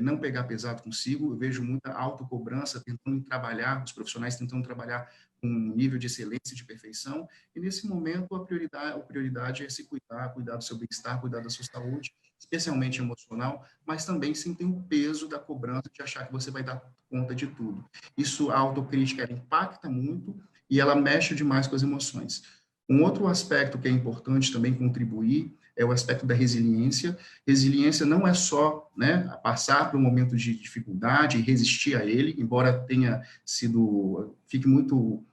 não pegar pesado consigo. Eu vejo muita autocobrança tentando trabalhar, os profissionais tentando trabalhar com um nível de excelência e de perfeição, e nesse momento a prioridade é se cuidar, cuidar do seu bem-estar, cuidar da sua saúde, especialmente emocional, mas também sem ter o peso da cobrança de achar que você vai dar conta de tudo. Isso, a autocrítica, ela impacta muito e ela mexe demais com as emoções. Um outro aspecto que é importante também contribuir é o aspecto da resiliência. Resiliência não é só, né, passar por um momento de dificuldade e resistir a ele, embora fique muito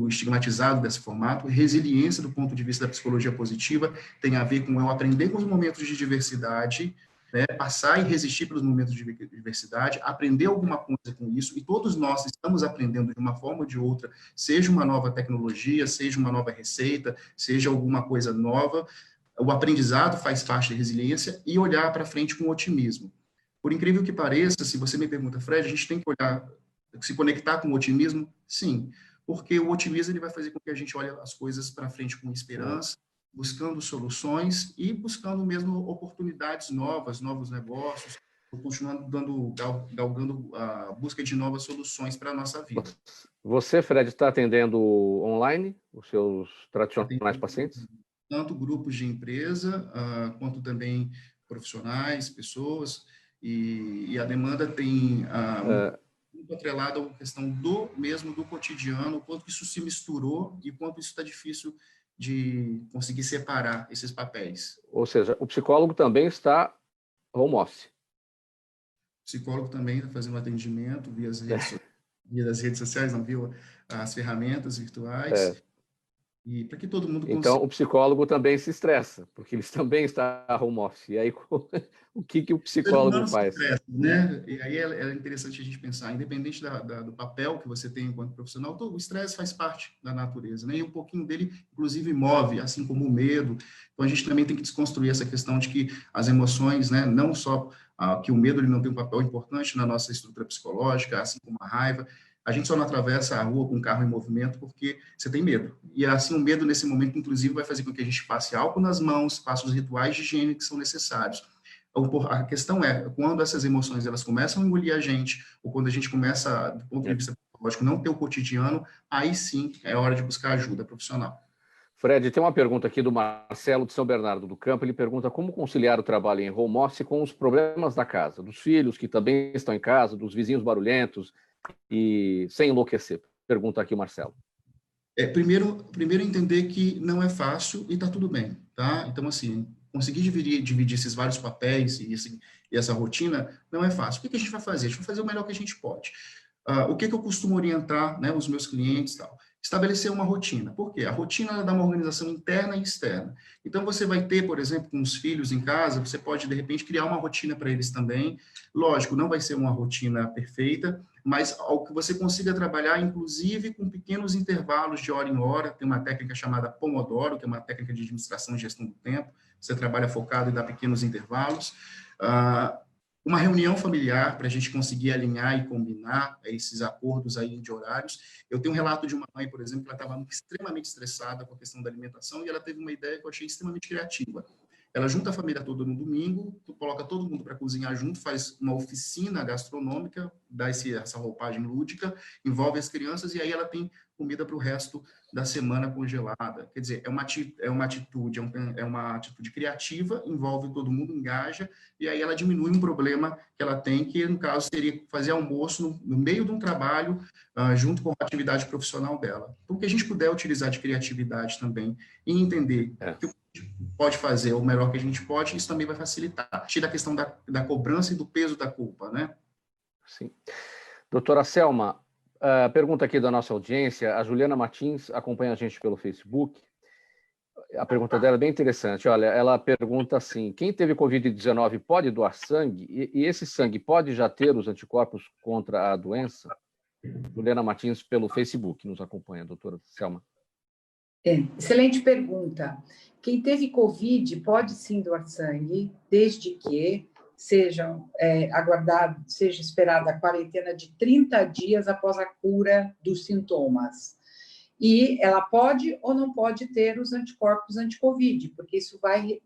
estigmatizado desse formato. Resiliência, do ponto de vista da psicologia positiva, tem a ver com eu aprender com os momentos de diversidade, né, passar e resistir pelos momentos de diversidade, aprender alguma coisa com isso, e todos nós estamos aprendendo de uma forma ou de outra, seja uma nova tecnologia, seja uma nova receita, seja alguma coisa nova. O aprendizado faz parte da resiliência e olhar para frente com otimismo. Por incrível que pareça, se você me pergunta, Fred, a gente tem que olhar, se conectar com o otimismo? Sim, porque o otimismo ele vai fazer com que a gente olhe as coisas para frente com esperança, buscando soluções e buscando mesmo oportunidades novas, novos negócios, continuando galgando a busca de novas soluções para a nossa vida. Você, Fred, está atendendo online os seus tradicionais pacientes? Tanto grupos de empresa, quanto também profissionais, pessoas, e a demanda tem muito atrelada à questão do cotidiano, o quanto isso se misturou e quanto isso está difícil de conseguir separar esses papéis. Ou seja, o psicólogo também está home office. O psicólogo também está fazendo atendimento via as redes sociais, não viu? As ferramentas virtuais. E para que todo mundo consiga... Então, o psicólogo também se estressa, porque ele também está home office. E aí, o que o psicólogo faz? Estressa, né? E aí é interessante a gente pensar, independente do papel que você tem enquanto profissional, o estresse faz parte da natureza, né? E um pouquinho dele, inclusive, move, assim como o medo. Então, a gente também tem que desconstruir essa questão de que as emoções, né? Não só que o medo ele não tem um papel importante na nossa estrutura psicológica, assim como a raiva. A gente só não atravessa a rua com um carro em movimento porque você tem medo. E assim, o medo nesse momento, inclusive, vai fazer com que a gente passe álcool nas mãos, faça os rituais de higiene que são necessários. A questão é, quando essas emoções elas começam a engolir a gente, ou quando a gente começa, do ponto de vista psicológico, não ter o cotidiano, aí sim é hora de buscar ajuda profissional. Fred, tem uma pergunta aqui do Marcelo de São Bernardo do Campo. Ele pergunta como conciliar o trabalho em home office com os problemas da casa, dos filhos que também estão em casa, dos vizinhos barulhentos, e sem enlouquecer. Pergunta aqui o Marcelo. Primeiro entender que não é fácil e está tudo bem, tá? Então, assim, conseguir dividir esses vários papéis e essa rotina não é fácil. O que a gente vai fazer? A gente vai fazer o melhor que a gente pode. O que eu costumo orientar, né, os meus clientes e tal? Estabelecer uma rotina. Por quê? A rotina ela dá uma organização interna e externa. Então, você vai ter, por exemplo, com os filhos em casa, você pode, de repente, criar uma rotina para eles também. Lógico, não vai ser uma rotina perfeita, mas ao que você consiga trabalhar, inclusive, com pequenos intervalos de hora em hora. Tem uma técnica chamada Pomodoro, que é uma técnica de administração e gestão do tempo. Você trabalha focado e dá pequenos intervalos. Uma reunião familiar para a gente conseguir alinhar e combinar esses acordos aí de horários. Eu tenho um relato de uma mãe, por exemplo, que ela estava extremamente estressada com a questão da alimentação e ela teve uma ideia que eu achei extremamente criativa. Ela junta a família toda no domingo, coloca todo mundo para cozinhar junto, faz uma oficina gastronômica, dá essa roupagem lúdica, envolve as crianças e aí ela tem comida para o resto da semana congelada. Quer dizer, é uma atitude criativa, envolve todo mundo, engaja, e aí ela diminui um problema que ela tem, que no caso seria fazer almoço no meio de um trabalho, junto com a atividade profissional dela. Então, o que a gente puder utilizar de criatividade também e entender que o pode fazer o melhor que a gente pode, isso também vai facilitar. Tira a questão da cobrança e do peso da culpa, né? Sim. Doutora Selma, pergunta aqui da nossa audiência, a Juliana Martins acompanha a gente pelo Facebook. A pergunta dela é bem interessante. Olha, ela pergunta assim, quem teve Covid-19 pode doar sangue? E esse sangue pode já ter os anticorpos contra a doença? Juliana Martins pelo Facebook nos acompanha, doutora Selma. Excelente pergunta. Quem teve Covid pode sim doar sangue, desde que seja esperada a quarentena de 30 dias após a cura dos sintomas. E ela pode ou não pode ter os anticorpos anti-Covid, porque isso vai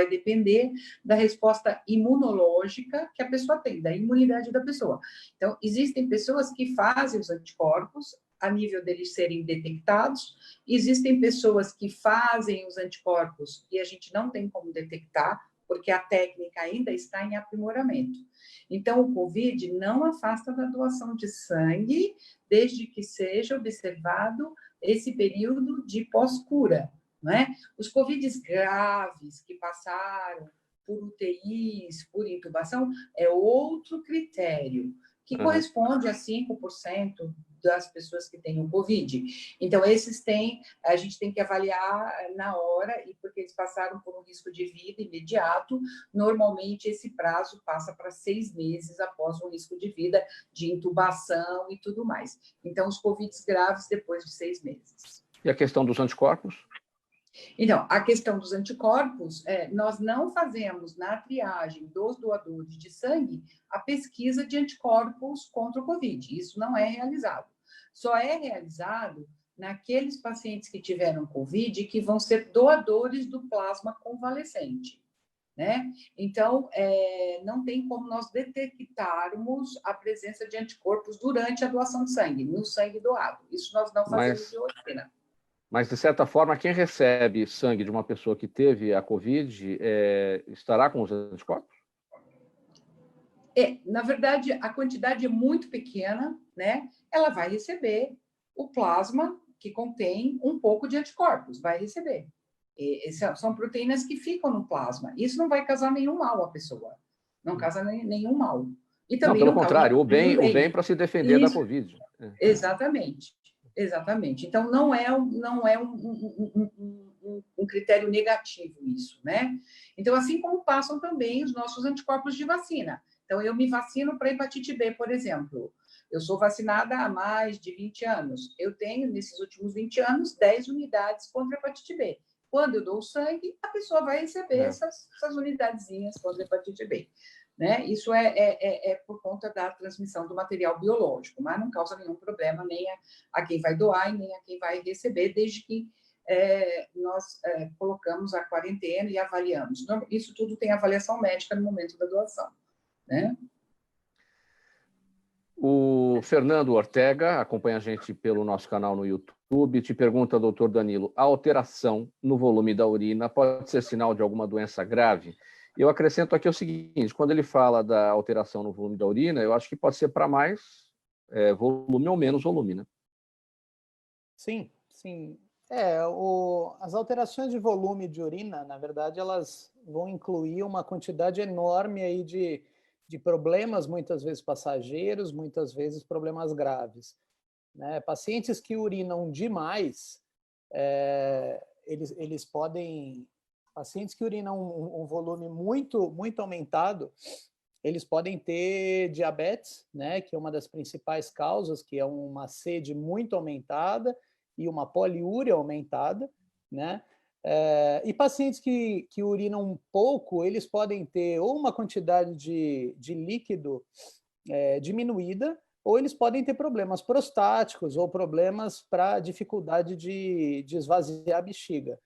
depender da resposta imunológica que a pessoa tem, da imunidade da pessoa. Então, existem pessoas que fazem os anticorpos a nível deles serem detectados, existem pessoas que fazem os anticorpos e a gente não tem como detectar, porque a técnica ainda está em aprimoramento. Então, o COVID não afasta da doação de sangue, desde que seja observado esse período de pós-cura, né? Os COVIDs graves que passaram por UTIs, por intubação, é outro critério, que corresponde a 5% das pessoas que têm o COVID. Então, a gente tem que avaliar na hora, e porque eles passaram por um risco de vida imediato, normalmente esse prazo passa para 6 meses após um risco de vida, de intubação e tudo mais. Então, os COVIDs graves depois de 6 meses. E a questão dos anticorpos? Então, a questão dos anticorpos, nós não fazemos na triagem dos doadores de sangue a pesquisa de anticorpos contra o COVID. Isso não é realizado. Só é realizado naqueles pacientes que tiveram COVID e que vão ser doadores do plasma convalescente, né? Então, não tem como nós detectarmos a presença de anticorpos durante a doação de sangue, no sangue doado. Isso nós não fazemos de rotina. Mas, de certa forma, quem recebe sangue de uma pessoa que teve a COVID estará com os anticorpos? Na verdade, a quantidade é muito pequena, né? Ela vai receber o plasma que contém um pouco de anticorpos, vai receber. São proteínas que ficam no plasma. Isso não vai causar nenhum mal à pessoa. Não causa nenhum mal. E também não, pelo contrário, o bem para se defender da COVID. Exatamente. Exatamente. Então, não é um critério negativo isso, né? Então, assim como passam também os nossos anticorpos de vacina. Então, eu me vacino para hepatite B, por exemplo. Eu sou vacinada há mais de 20 anos. Eu tenho, nesses últimos 20 anos, 10 unidades contra hepatite B. Quando eu dou sangue, a pessoa vai receber essas unidadezinhas contra hepatite B. Né? Isso é por conta da transmissão do material biológico, mas não causa nenhum problema nem a quem vai doar e nem a quem vai receber, desde que nós colocamos a quarentena e avaliamos. Isso tudo tem avaliação médica no momento da doação. Né? O Fernando Ortega acompanha a gente pelo nosso canal no YouTube, te pergunta, doutor Danilo, a alteração no volume da urina pode ser sinal de alguma doença grave? Eu acrescento aqui o seguinte, quando ele fala da alteração no volume da urina, eu acho que pode ser para mais volume ou menos volume, né? Sim, sim. As alterações de volume de urina, na verdade, elas vão incluir uma quantidade enorme aí de problemas, muitas vezes passageiros, muitas vezes problemas graves. Né? Pacientes que urinam demais, eles podem... Pacientes que urinam um volume muito aumentado, eles podem ter diabetes, né, que é uma das principais causas, que é uma sede muito aumentada e uma poliúria aumentada, né? E pacientes que urinam pouco, eles podem ter ou uma quantidade de líquido diminuída, ou eles podem ter problemas prostáticos ou problemas para dificuldade de esvaziar a bexiga.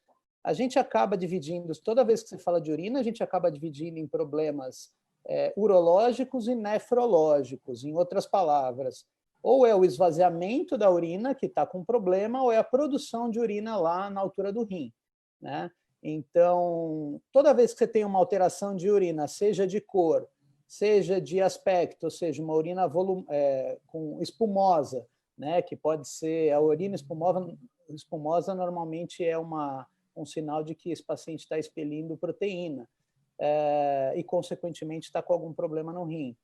A gente acaba dividindo, toda vez que se fala de urina, a gente acaba dividindo em problemas urológicos e nefrológicos, em outras palavras. Ou é o esvaziamento da urina que está com problema, ou é a produção de urina lá na altura do rim. Né? Então, toda vez que você tem uma alteração de urina, seja de cor, seja de aspecto, seja uma urina com espumosa, né? Que pode ser a urina espumosa normalmente é um sinal de que esse paciente está expelindo proteína e, consequentemente, está com algum problema no rim.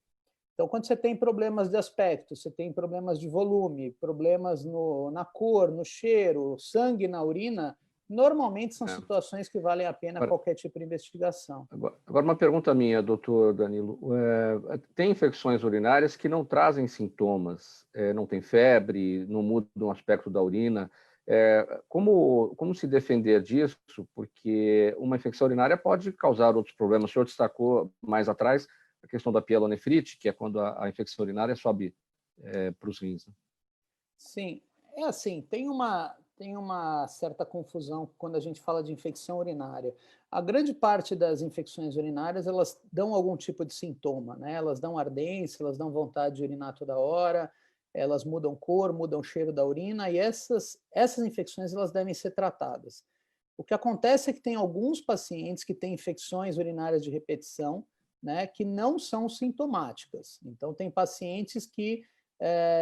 Então, quando você tem problemas de aspecto, você tem problemas de volume, problemas na cor, no cheiro, sangue na urina, normalmente são situações que valem a pena qualquer tipo de investigação. Agora, uma pergunta minha, doutor Danilo. Tem infecções urinárias que não trazem sintomas, não tem febre, não muda o aspecto da urina, Como se defender disso? Porque uma infecção urinária pode causar outros problemas. O senhor destacou mais atrás a questão da pielonefrite, que é quando a infecção urinária sobe para os rins. Né? Sim, é assim, tem uma certa confusão quando a gente fala de infecção urinária. A grande parte das infecções urinárias, elas dão algum tipo de sintoma, né? Elas dão ardência, elas dão vontade de urinar toda hora, elas mudam cor, mudam o cheiro da urina, e essas infecções elas devem ser tratadas. O que acontece é que tem alguns pacientes que têm infecções urinárias de repetição, né, que não são sintomáticas. Então, tem pacientes que,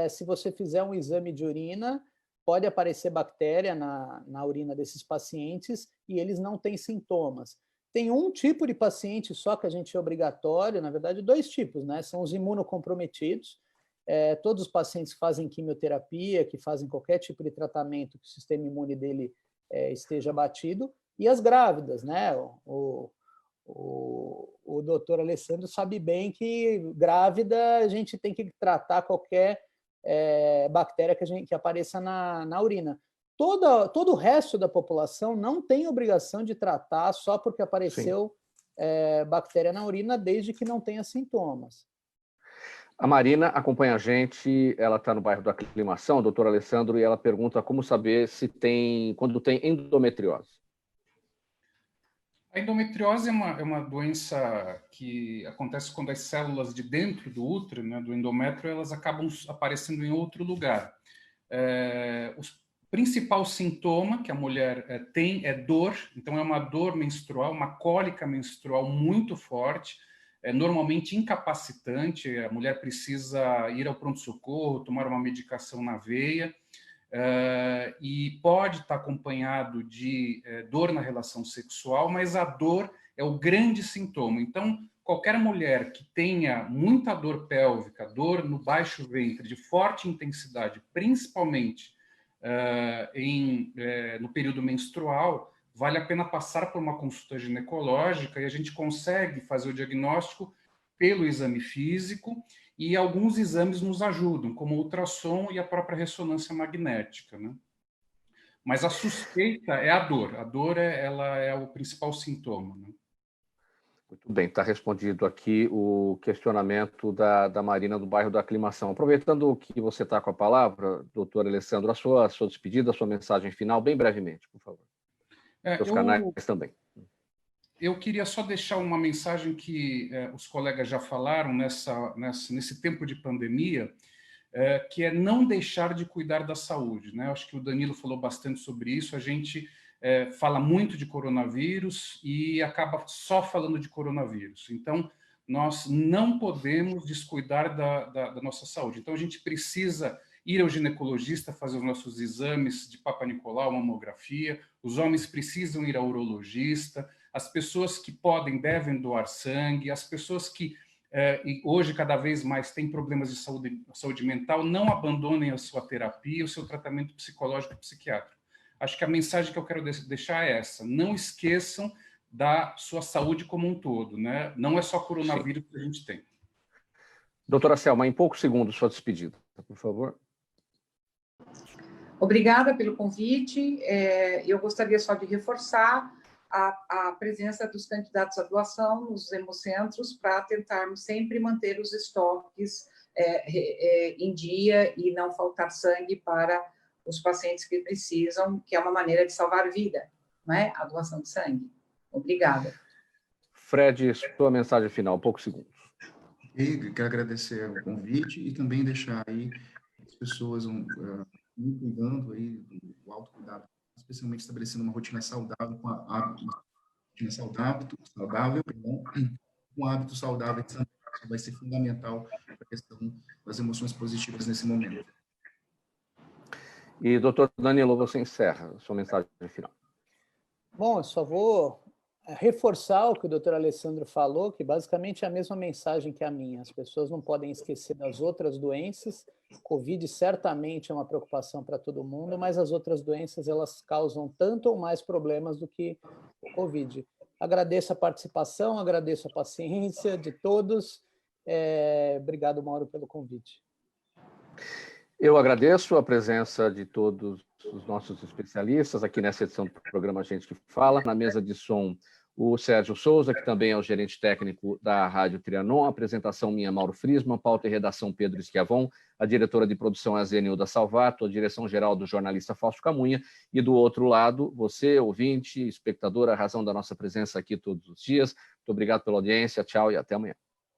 se você fizer um exame de urina, pode aparecer bactéria na urina desses pacientes e eles não têm sintomas. Tem um tipo de paciente só que a gente é obrigatório, na verdade, 2 tipos, né? São os imunocomprometidos, todos os pacientes que fazem quimioterapia, que fazem qualquer tipo de tratamento que o sistema imune dele esteja abatido, e as grávidas, né? O doutor Alessandro sabe bem que grávida a gente tem que tratar qualquer bactéria que apareça na urina. Todo o resto da população não tem obrigação de tratar só porque apareceu bactéria na urina, desde que não tenha sintomas. A Marina acompanha a gente, ela está no bairro da Aclimação, doutor Alessandro, e ela pergunta como saber quando tem endometriose. A endometriose é uma doença que acontece quando as células de dentro do útero, né, do endométrio, elas acabam aparecendo em outro lugar. O principal sintoma que a mulher tem é dor, então é uma dor menstrual, uma cólica menstrual muito forte, normalmente incapacitante, a mulher precisa ir ao pronto-socorro, tomar uma medicação na veia, e pode estar acompanhado de dor na relação sexual, mas a dor é o grande sintoma. Então, qualquer mulher que tenha muita dor pélvica, dor no baixo ventre, de forte intensidade, principalmente no período menstrual, vale a pena passar por uma consulta ginecológica e a gente consegue fazer o diagnóstico pelo exame físico, e alguns exames nos ajudam, como o ultrassom e a própria ressonância magnética, né? Mas a suspeita é a dor. A dor ela é o principal sintoma, né? Muito bem, está respondido aqui o questionamento da Marina do bairro da Aclimação. Aproveitando que você está com a palavra, doutor Alessandro, a sua despedida, a sua mensagem final, bem brevemente, por favor. Seus canais também. Eu queria só deixar uma mensagem que os colegas já falaram nesse tempo de pandemia, que é não deixar de cuidar da saúde, né? Acho que o Danilo falou bastante sobre isso. A gente fala muito de coronavírus e acaba só falando de coronavírus. Então, nós não podemos descuidar da nossa saúde. Então, a gente precisa ir ao ginecologista, fazer os nossos exames de Papa Nicolau, mamografia. Os homens precisam ir ao urologista. As pessoas que podem, devem doar sangue. As pessoas que e hoje cada vez mais têm problemas de saúde mental, não abandonem a sua terapia, o seu tratamento psicológico e psiquiátrico. Acho que a mensagem que eu quero deixar é essa: não esqueçam da sua saúde como um todo, né? Não é só coronavírus que a gente tem. Doutora Selma, em poucos segundos, sua despedida, por favor. Obrigada pelo convite. Eu gostaria só de reforçar a presença dos candidatos à doação nos hemocentros para tentarmos sempre manter os estoques em dia e não faltar sangue para os pacientes que precisam, que é uma maneira de salvar vida, não é? A doação de sangue. Obrigada. Fred, sua mensagem final, poucos segundos. Eu quero agradecer o convite e também deixar aí as pessoas me cuidando aí do autocuidado, especialmente estabelecendo uma rotina saudável um hábito saudável vai ser fundamental para a questão das emoções positivas nesse momento. E, doutor Danilo, você encerra a sua mensagem final. Bom, eu só vou reforçar o que o doutor Alessandro falou, que basicamente é a mesma mensagem que a minha. As pessoas não podem esquecer das outras doenças. Covid certamente é uma preocupação para todo mundo, mas as outras doenças elas causam tanto ou mais problemas do que o Covid. Agradeço a participação, agradeço a paciência de todos. Obrigado, Mauro, pelo convite. Eu agradeço a presença de todos os nossos especialistas aqui nessa edição do programa Gente que Fala. Na mesa de som, o Sérgio Souza, que também é o gerente técnico da Rádio Trianon, a apresentação minha, Mauro Friesman, pauta e redação Pedro Schiavon, a diretora de produção a Zenilda Salvato, a direção-geral do jornalista Fausto Camunha, e do outro lado, você, ouvinte, espectador, a razão da nossa presença aqui todos os dias. Muito obrigado pela audiência, tchau e até amanhã.